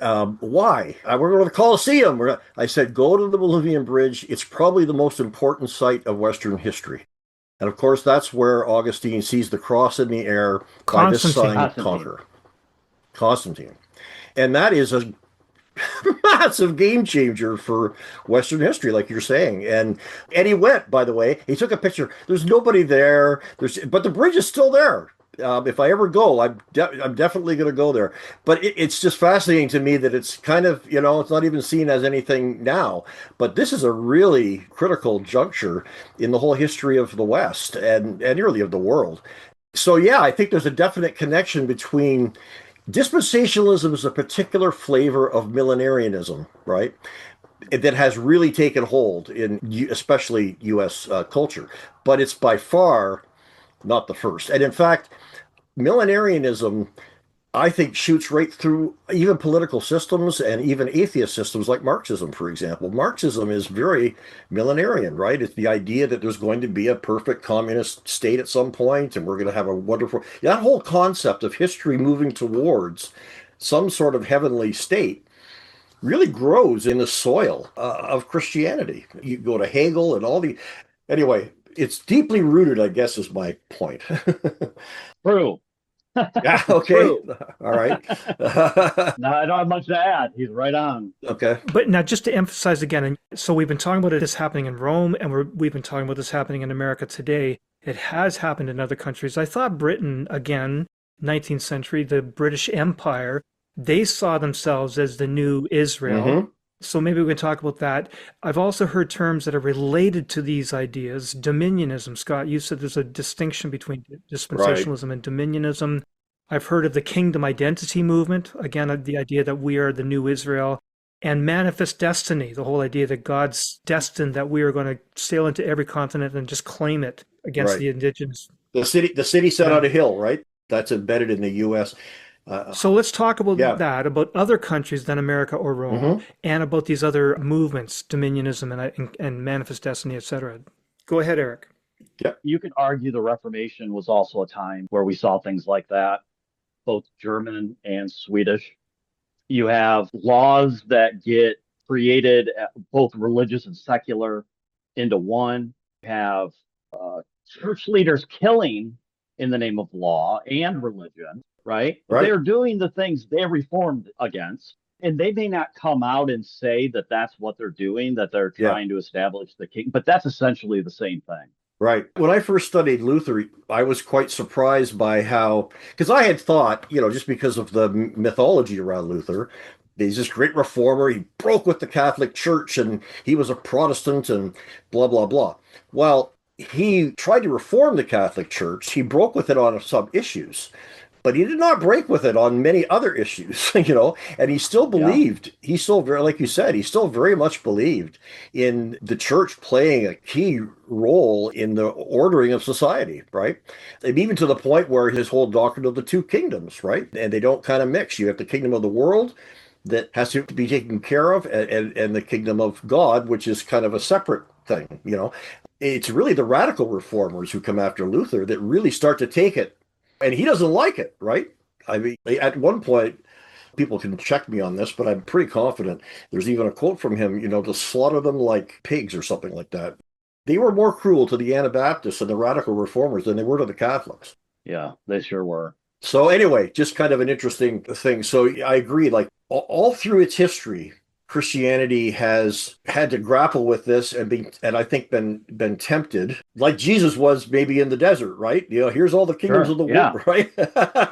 Why? We're going to the Colosseum. I said, go to the Maluvian Bridge. It's probably the most important site of Western history. And of course, that's where Augustine sees the cross in the air by this sign conquer. Constantine. And that is a massive game changer for Western history, like you're saying. And he went, by the way, he took a picture. There's nobody there. But the bridge is still there. If I ever go, I'm definitely going to go there. But it's just fascinating to me that it's kind of, it's not even seen as anything now. But this is a really critical juncture in the whole history of the West and really of the world. So, yeah, I think there's a definite connection between dispensationalism is a particular flavor of millenarianism, right? That has really taken hold in especially U.S. Culture. But it's by far not the first. And in fact, millenarianism, I think, shoots right through even political systems and even atheist systems like Marxism, for example. Marxism is very millenarian, right? It's the idea that there's going to be a perfect communist state at some point, and we're going to have a wonderful... That whole concept of history moving towards some sort of heavenly state really grows in the soil of Christianity. You go to Hegel and all the... Anyway, it's deeply rooted, I guess, is my point. True. Yeah, okay. True. All right. No, I don't have much to add. He's right on. Okay. But now, just to emphasize again, and so we've been talking about this happening in Rome, and we've been talking about this happening in America today. It has happened in other countries. I thought Britain, again, 19th century, the British Empire, they saw themselves as the new Israel. Mm-hmm. So maybe we can talk about that. I've also heard terms that are related to these ideas. Dominionism. Scott, you said there's a distinction between dispensationalism and dominionism. I've heard of the kingdom identity movement. Again, the idea that we are the new Israel. And manifest destiny, the whole idea that God's destined that we are going to sail into every continent and just claim it against the indigenous. The city set on a hill, right? That's embedded in the U.S. So let's talk about that, about other countries than America or Rome, and about these other movements, dominionism and manifest destiny, etc. Go ahead, Eric. Yeah. You could argue the Reformation was also a time where we saw things like that, both German and Swedish. You have laws that get created, both religious and secular, into one. You have church leaders killing in the name of law and religion. Right? They're doing the things they reformed against, and they may not come out and say that that's what they're doing, that they're trying to establish the king, but that's essentially the same thing. Right. When I first studied Luther, I was quite surprised by how, because I had thought, just because of the mythology around Luther, he's this great reformer, he broke with the Catholic Church, and he was a Protestant, and blah, blah, blah. Well, he tried to reform the Catholic Church. He broke with it on some issues. But he did not break with it on many other issues, and he still believed, he still very, like you said, he still very much believed in the church playing a key role in the ordering of society, right? And even to the point where his whole doctrine of the two kingdoms, right? And they don't kind of mix. You have the kingdom of the world that has to be taken care of, and the kingdom of God, which is kind of a separate thing, It's really the radical reformers who come after Luther that really start to take it. And he doesn't like it, right? I mean, at one point, people can check me on this, but I'm pretty confident there's even a quote from him, to slaughter them like pigs or something like that. They were more cruel to the Anabaptists and the radical reformers than they were to the Catholics. Yeah, they sure were. So anyway, just kind of an interesting thing. So I agree, like all through its history, Christianity has had to grapple with this and I think been tempted, like Jesus was maybe in the desert, right? Here's all the kingdoms of the world, right?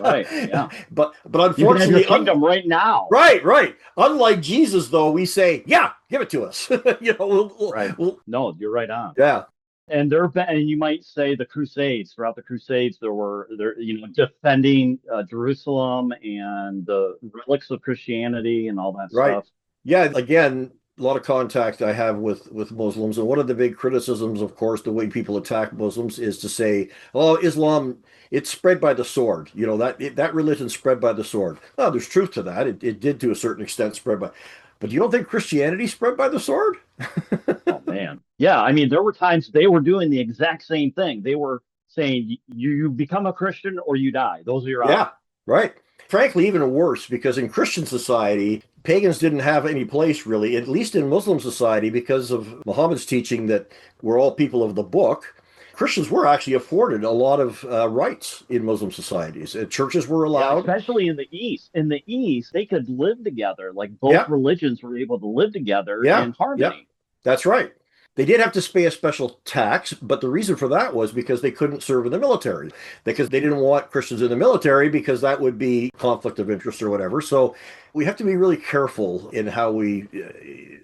Right. Yeah. But unfortunately, you can have your kingdom right now. Right. Unlike Jesus, though, we say, yeah, give it to us. No, you're right on. Yeah. And and you might say the Crusades. Throughout the Crusades, there defending Jerusalem and the relics of Christianity and all that stuff. Yeah, again, A lot of contact I have with Muslims, and one of the big criticisms, of course, the way people attack Muslims is to say, "Oh, Islam, it's spread by the sword. That religion spread by the sword." Oh, there's truth to that. It did to a certain extent spread by, but you don't think Christianity spread by the sword? Oh man. Yeah, I mean, there were times they were doing the exact same thing. They were saying you become a Christian or you die. Those are your Yeah, options. right. Frankly, even worse, because in Christian society, pagans didn't have any place really, at least in Muslim society, because of Muhammad's teaching that we're all people of the book. Christians were actually afforded a lot of rights in Muslim societies. Churches were Yeah, allowed. especially in the East. In the East, they could live together. Like both Yeah, religions were able to live together yeah, in yeah. harmony. That's right. They did have to pay a special tax, but the reason for that was because they couldn't serve in the military, because they didn't want Christians in the military because that would be conflict of interest or whatever. So we have to be really careful in how we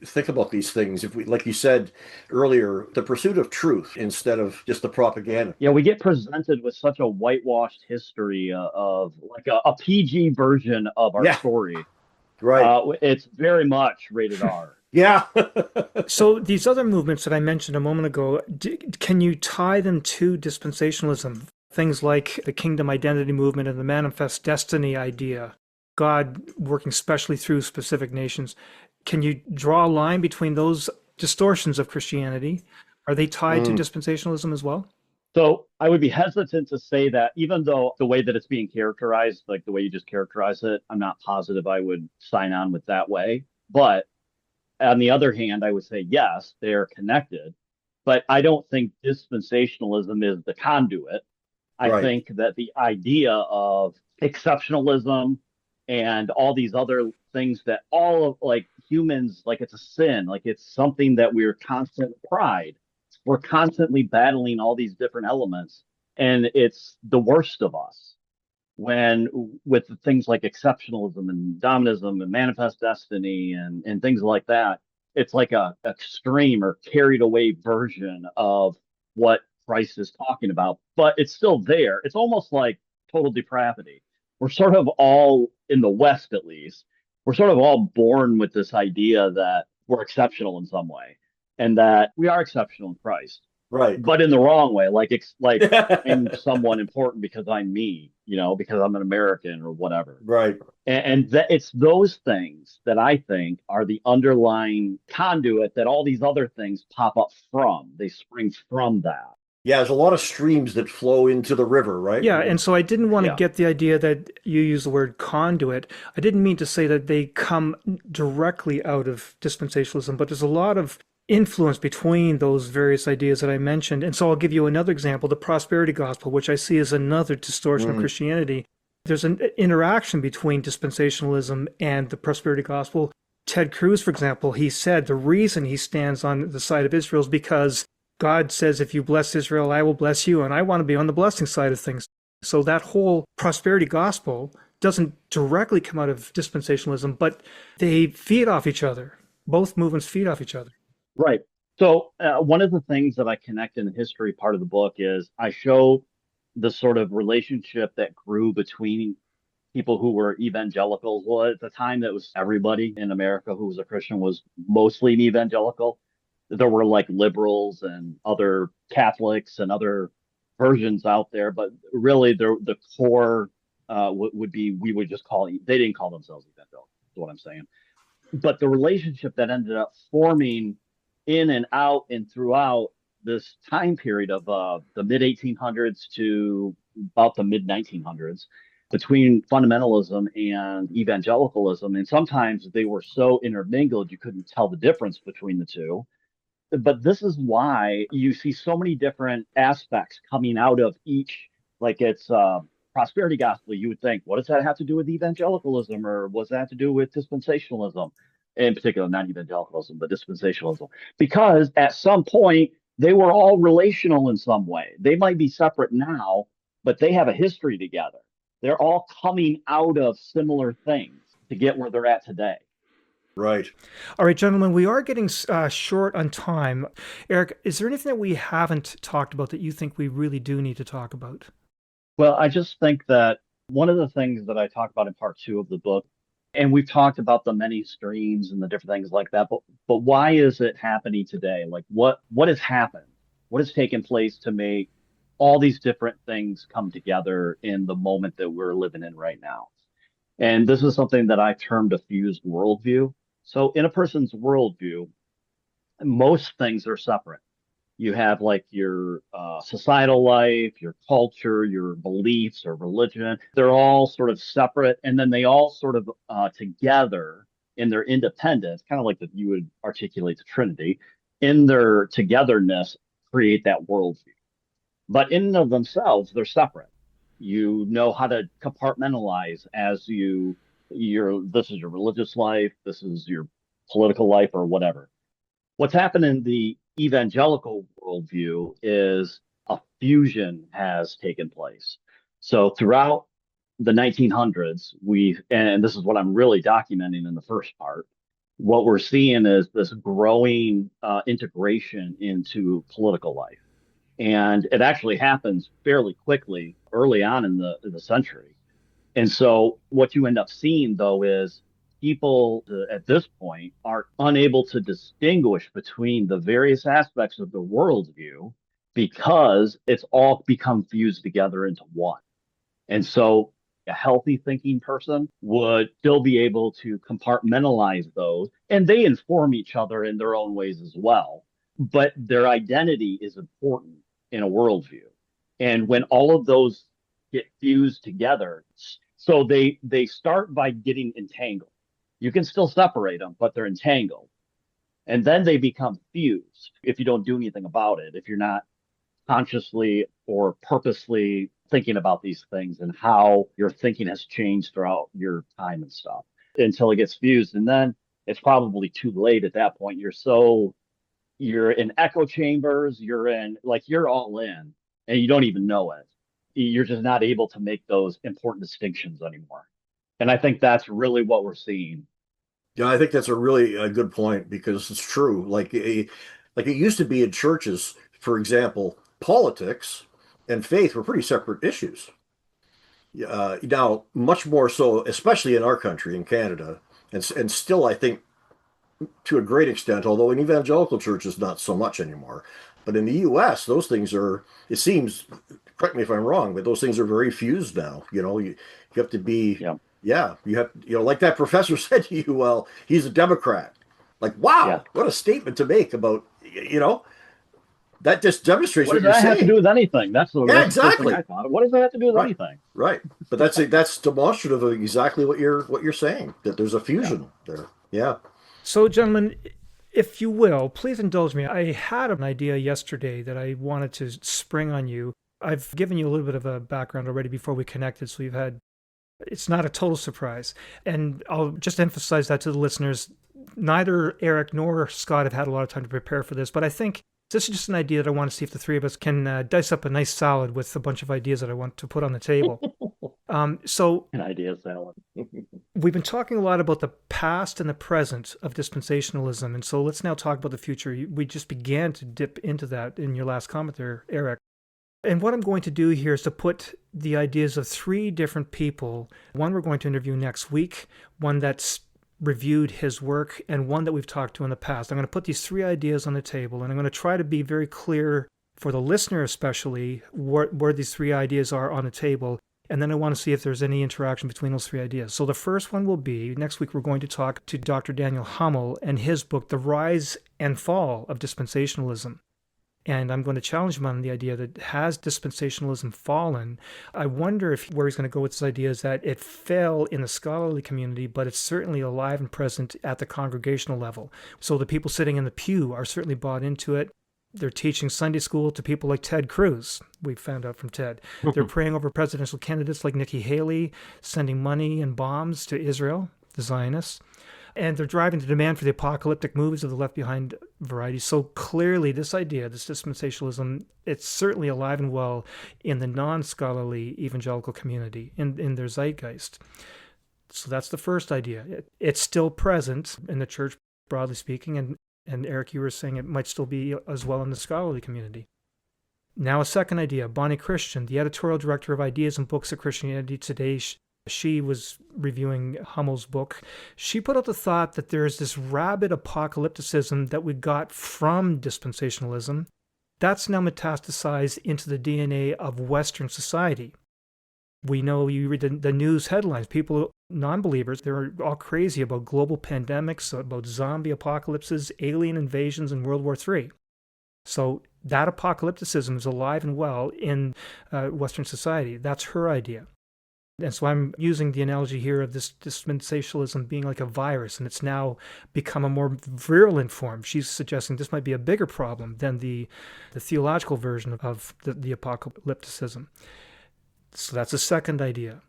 think about these things. If we, like you said earlier, the pursuit of truth instead of just the propaganda. Yeah, we get presented with such a whitewashed history of like a PG version of our Yeah, story. right. It's very much rated R. Yeah. So these other movements that I mentioned a moment ago, can you tie them to dispensationalism? Things like the kingdom identity movement and the manifest destiny idea, God working specially through specific nations. Can you draw a line between those distortions of Christianity? Are they tied to Mm, dispensationalism as well? So I would be hesitant to say that, even though the way that it's being characterized, like the way you just characterize it, I'm not positive I would sign on with that way. But on the other hand, I would say yes, they are connected. But I don't think dispensationalism is the conduit. I right. think that the idea of exceptionalism and all these other things that all of like humans, like it's a sin, like it's something that we're constant pride. We're constantly battling all these different elements, and it's the worst of us when with things like exceptionalism and dominism and manifest destiny and things like that. It's like a extreme or carried away version of what Christ is talking about, but it's still there. It's almost like total depravity. We're sort of all in the West, at least, we're sort of all born with this idea that we're exceptional in some way and that we are exceptional in Christ, Right. but in the wrong way. Like it's like I'm someone important because I'm me, because I'm an American or whatever. Right. And that it's those things that I think are the underlying conduit that all these other things pop up from. They spring from that. Yeah, there's a lot of streams that flow into the river, right? Yeah, and so I didn't want to Yeah. get the idea that you use the word conduit. I didn't mean to say that they come directly out of dispensationalism, but there's a lot of influence between those various ideas that I mentioned. And so I'll give you another example, the prosperity gospel, which I see as another distortion of Mm, Christianity. There's an interaction between dispensationalism and the prosperity gospel. Ted Cruz, for example, he said the reason he stands on the side of Israel is because God says, if you bless Israel, I will bless you. And I want to be on the blessing side of things. So that whole prosperity gospel doesn't directly come out of dispensationalism, but they feed off each other. Both movements feed off each other. Right. So one of the things that I connect in the history part of the book is I show the sort of relationship that grew between people who were evangelicals. Well, at the time, that was everybody in America who was a Christian was mostly an evangelical. There were like liberals and other Catholics and other versions out there, but really the core would be, we would just call, they didn't call themselves evangelicals, is what I'm saying. But the relationship that ended up forming in and out and throughout this time period of the mid 1800s to about the mid 1900s between fundamentalism and evangelicalism. And sometimes they were so intermingled, you couldn't tell the difference between the two. But this is why you see so many different aspects coming out of each, like it's prosperity gospel. You would think, what does that have to do with evangelicalism, or what's that have to do with dispensationalism? In particular, not evangelicalism, but dispensationalism. Because at some point, they were all relational in some way. They might be separate now, but they have a history together. They're all coming out of similar things to get where they're at today. right. All right, gentlemen, we are getting short on time. Eric, is there anything that we haven't talked about that you think we really do need to talk about? Well, I just think that one of the things that I talk about in part two of the book And we've talked about the many streams and the different things like that, but why is it happening today? Like what has happened? What has taken place to make all these different things come together in the moment that we're living in right now? And this is something that I termed a fused worldview. So in a person's worldview, most things are separate. You have like your societal life, your culture, your beliefs or religion. They're all sort of separate, and then they all sort of together in their independence, kind of like that you would articulate the Trinity, in their togetherness, create that worldview. But in and of themselves, they're separate. You know how to compartmentalize as this is your religious life, this is your political life, or whatever. What's happened in the evangelical worldview is a fusion has taken place. So throughout the 1900s, and this is what I'm really documenting in the first part, what we're seeing is this growing integration into political life. And it actually happens fairly quickly early on in the century. And so what you end up seeing, though, is people at this point are unable to distinguish between the various aspects of the worldview because it's all become fused together into one. And so a healthy thinking person would still be able to compartmentalize those, and they inform each other in their own ways as well. But their identity is important in a worldview. And when all of those get fused together, so they start by getting entangled. You can still separate them, but they're entangled. And then they become fused if you don't do anything about it, if you're not consciously or purposely thinking about these things and how your thinking has changed throughout your time and stuff until it gets fused. And then it's probably too late at that point. You're in echo chambers, you're all in and you don't even know it. You're just not able to make those important distinctions anymore. And I think that's really what we're seeing. Yeah, I think that's a really good point because it's true. Like it used to be in churches, for example, politics and faith were pretty separate issues. Now, much more so, especially in our country, in Canada, and still, I think, to a great extent, although in evangelical churches, not so much anymore. But in the U.S., those things are, it seems, correct me if I'm wrong, but those things are very fused now. You have to be, Yeah. yeah, you have, like that professor said to you, well, he's a Democrat. Like, wow, Yeah. what a statement to make about, that just demonstrates What what does you're that have to saying. do with anything? That's the first thing Exactly. I thought. What does that have to do with Right. anything? Right. But that's demonstrative of exactly what you're saying, that there's a fusion there. Yeah. So, gentlemen, if you will, please indulge me. I had an idea yesterday that I wanted to spring on you. I've given you a little bit of a background already before we connected, so it's not a total surprise. And I'll just emphasize that to the listeners. Neither Eric nor Scott have had a lot of time to prepare for this, but I think this is just an idea that I want to see if the three of us can dice up a nice salad with a bunch of ideas that I want to put on the table. So An idea salad. we've been talking a lot about the past and the present of dispensationalism, and so let's now talk about the future. We just began to dip into that in your last comment there, Eric. And what I'm going to do here is to put the ideas of three different people, one we're going to interview next week, one that's reviewed his work, and one that we've talked to in the past. I'm going to put these three ideas on the table, and I'm going to try to be very clear for the listener especially where these three ideas are on the table. And then I want to see if there's any interaction between those three ideas. So the first one will be, next week we're going to talk to Dr. Daniel Hummel and his book, The Rise and Fall of Dispensationalism. And I'm going to challenge him on the idea that has dispensationalism fallen? I wonder if where he's going to go with this idea is that it fell in the scholarly community, but it's certainly alive and present at the congregational level. So the people sitting in the pew are certainly bought into it. They're teaching Sunday school to people like Ted Cruz, we found out from Ted. They're praying over presidential candidates like Nikki Haley, sending money and bombs to Israel, the Zionists. And they're driving the demand for the apocalyptic movies of the Left Behind variety. So clearly this idea, this dispensationalism, it's certainly alive and well in the non-scholarly evangelical community, in their zeitgeist. So that's the first idea. It's still present in the church, broadly speaking, and Eric, you were saying it might still be as well in the scholarly community. Now a second idea, Bonnie Christian, the editorial director of Ideas and Books at Christianity Today, she was reviewing Hummel's book. She put out the thought that there's this rabid apocalypticism that we got from dispensationalism that's now metastasized into the DNA of Western society. We know, you read the news headlines, people, non-believers, they're all crazy about global pandemics, about zombie apocalypses, alien invasions, and World War III. So that apocalypticism is alive and well in Western society. That's her idea. And so I'm using the analogy here of this dispensationalism being like a virus, and it's now become a more virulent form. She's suggesting this might be a bigger problem than the theological version of the apocalypticism. So that's the second idea.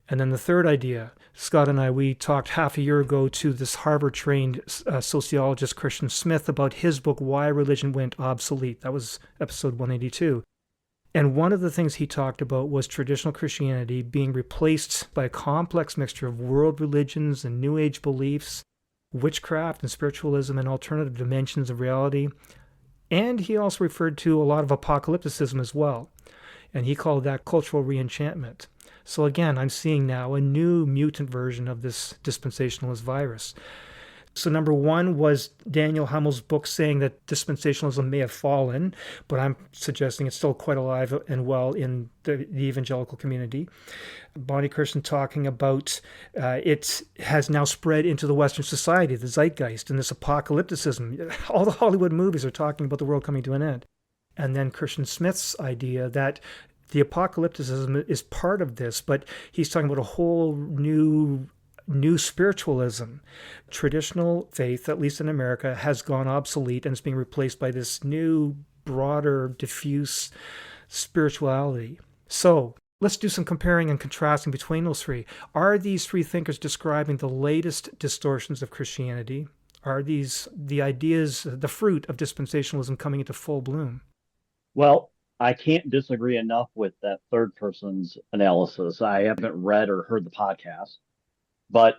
And then the third idea, Scott and I, we talked half a year ago to this Harvard-trained sociologist, Christian Smith, about his book, Why Religion Went Obsolete. That was episode 182. And one of the things he talked about was traditional Christianity being replaced by a complex mixture of world religions and New Age beliefs, witchcraft and spiritualism and alternative dimensions of reality. And he also referred to a lot of apocalypticism as well. And he called that cultural reenchantment. So again, I'm seeing now a new mutant version of this dispensationalist virus. So number one was Daniel Hummel's book saying that dispensationalism may have fallen, but I'm suggesting it's still quite alive and well in the evangelical community. Bonnie Kirsten talking about it has now spread into the Western society, the zeitgeist, and this apocalypticism. All the Hollywood movies are talking about the world coming to an end. And then Christian Smith's idea that the apocalypticism is part of this, but he's talking about a whole new spiritualism. Traditional faith, at least in America, has gone obsolete and is being replaced by this new, broader, diffuse spirituality. So let's do some comparing and contrasting between those three. Are these three thinkers describing the latest distortions of Christianity? Are these the ideas, the fruit of dispensationalism coming into full bloom? Well, I can't disagree enough with that third person's analysis. I haven't read or heard the podcast, but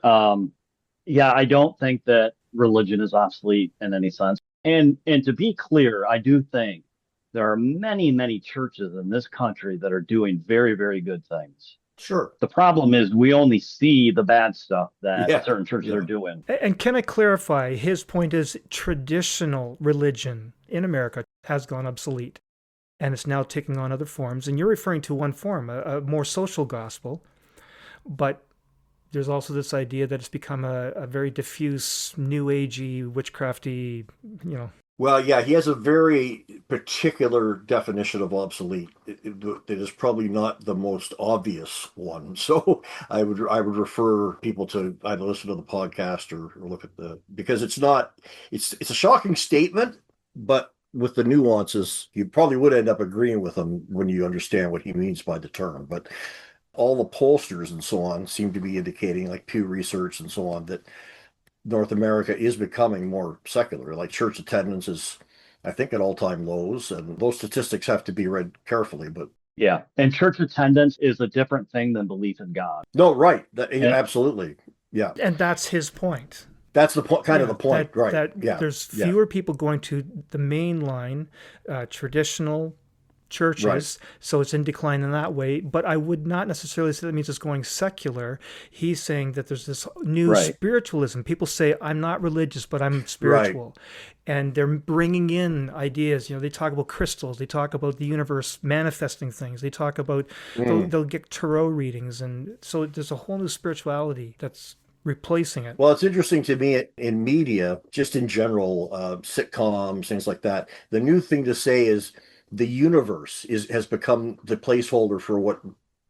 yeah, I don't think that religion is obsolete in any sense. And to be clear, I do think there are many, many churches in this country that are doing very, very good things. Sure. The problem is we only see the bad stuff that certain churches are doing. And can I clarify, his point is traditional religion in America has gone obsolete, and it's now taking on other forms. And you're referring to one form, a more social gospel. But there's also this idea that it's become a very diffuse, new agey, witchcrafty, Well, yeah, he has a very particular definition of obsolete. It is probably not the most obvious one. So I would refer people to either listen to the podcast or look at because it's a shocking statement, but with the nuances, you probably would end up agreeing with him when you understand what he means by the term. But all the pollsters and so on seem to be indicating, like Pew Research and so on, that North America is becoming more secular. Like church attendance is, I think, at all-time lows, and those statistics have to be read carefully. But yeah, and church attendance is a different thing than belief in God. No, right? Absolutely, yeah. And that's his point. That's the point, of the point, right? There's fewer people going to the mainline traditional churches, right. So it's in decline in that way. But I would not necessarily say that means it's going secular. He's saying that there's this new spiritualism. People say, I'm not religious, but I'm spiritual. Right. And they're bringing in ideas. They talk about crystals. They talk about the universe manifesting things. They talk about, they'll get tarot readings. And so there's a whole new spirituality that's replacing it. Well, it's interesting to me in media, just in general, sitcoms, things like that. The new thing to say is the universe has become the placeholder for what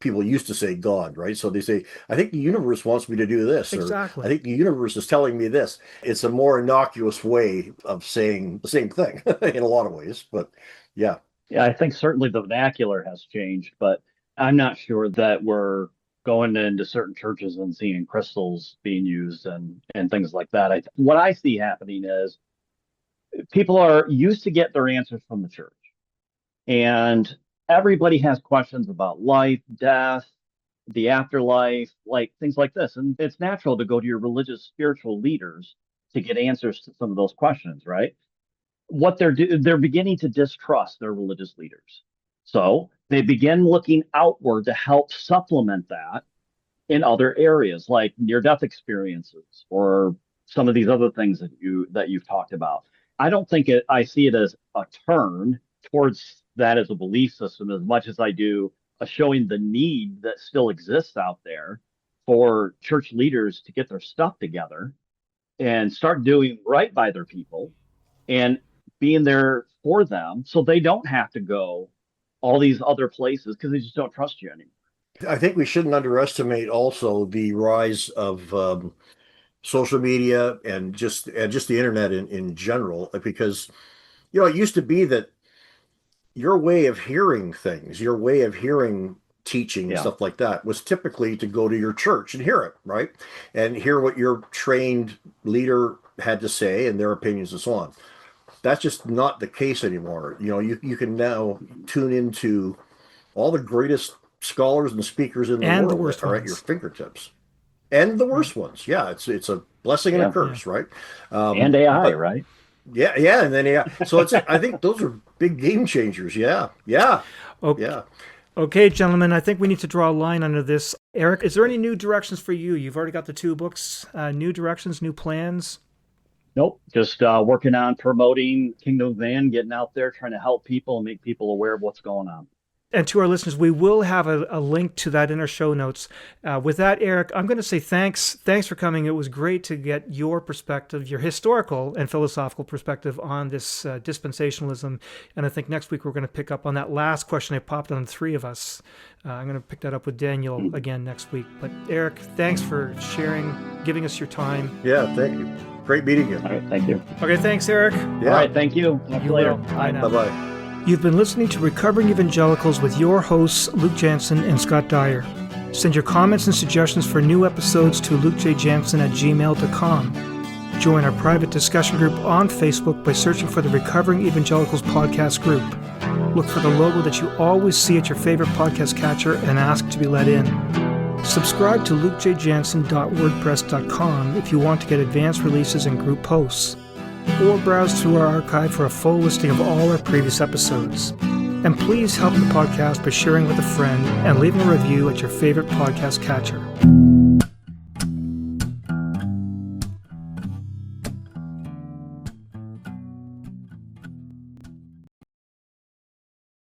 people used to say God, right? So they say, I think the universe wants me to do this. Exactly. Or I think the universe is telling me this. It's a more innocuous way of saying the same thing in a lot of ways, but yeah. Yeah, I think certainly the vernacular has changed, but I'm not sure that we're going into certain churches and seeing crystals being used and things like that. What I see happening is people are used to get their answers from the church. And everybody has questions about life, death, the afterlife, like things like this. And it's natural to go to your religious, spiritual leaders to get answers to some of those questions, right? What they're beginning to distrust their religious leaders. So they begin looking outward to help supplement that. in other areas like near-death experiences or some of these other things that you've talked about. I don't think I see it as a turn towards that as a belief system as much as I do a showing the need that still exists out there for church leaders to get their stuff together and start doing right by their people and being there for them so they don't have to go all these other places because they just don't trust you anymore. I think we shouldn't underestimate also the rise of social media and just the internet in general, because it used to be that your way of hearing things, your way of hearing teaching and stuff like that was typically to go to your church and hear it, right? And hear what your trained leader had to say and their opinions and so on. That's just not the case anymore. You can now tune into all the greatest scholars and speakers in the and world the worst that are ones. at your fingertips. And the worst ones. Yeah, it's a blessing and a curse, right? And AI, right? Yeah, and then AI. So I think those are big game changers. Yeah. Okay. Yeah. Okay, gentlemen, I think we need to draw a line under this. Eric, is there any new directions for you? You've already got the 2 books. New directions, new plans? Nope. Just working on promoting Kingdom Van, getting out there, trying to help people and make people aware of what's going on. And to our listeners, we will have a link to that in our show notes. With that, Eric, I'm going to say thanks. Thanks for coming. It was great to get your perspective, your historical and philosophical perspective on this dispensationalism. And I think next week we're going to pick up on that last question I popped on the 3 of us. I'm going to pick that up with Daniel again next week. But Eric, thanks for sharing, giving us your time. Yeah, thank you. Great meeting you. All right, thank you. Okay, thanks, Eric. Yeah. All right, thank you. Talk to you later. Bye now. Bye-bye. You've been listening to Recovering Evangelicals with your hosts, Luke Jansen and Scott Dyer. Send your comments and suggestions for new episodes to lukejjansen@gmail.com. Join our private discussion group on Facebook by searching for the Recovering Evangelicals podcast group. Look for the logo that you always see at your favorite podcast catcher and ask to be let in. Subscribe to lukejjansen.wordpress.com if you want to get advanced releases and group posts, or browse through our archive for a full listing of all our previous episodes. And please help the podcast by sharing with a friend and leaving a review at your favorite podcast catcher.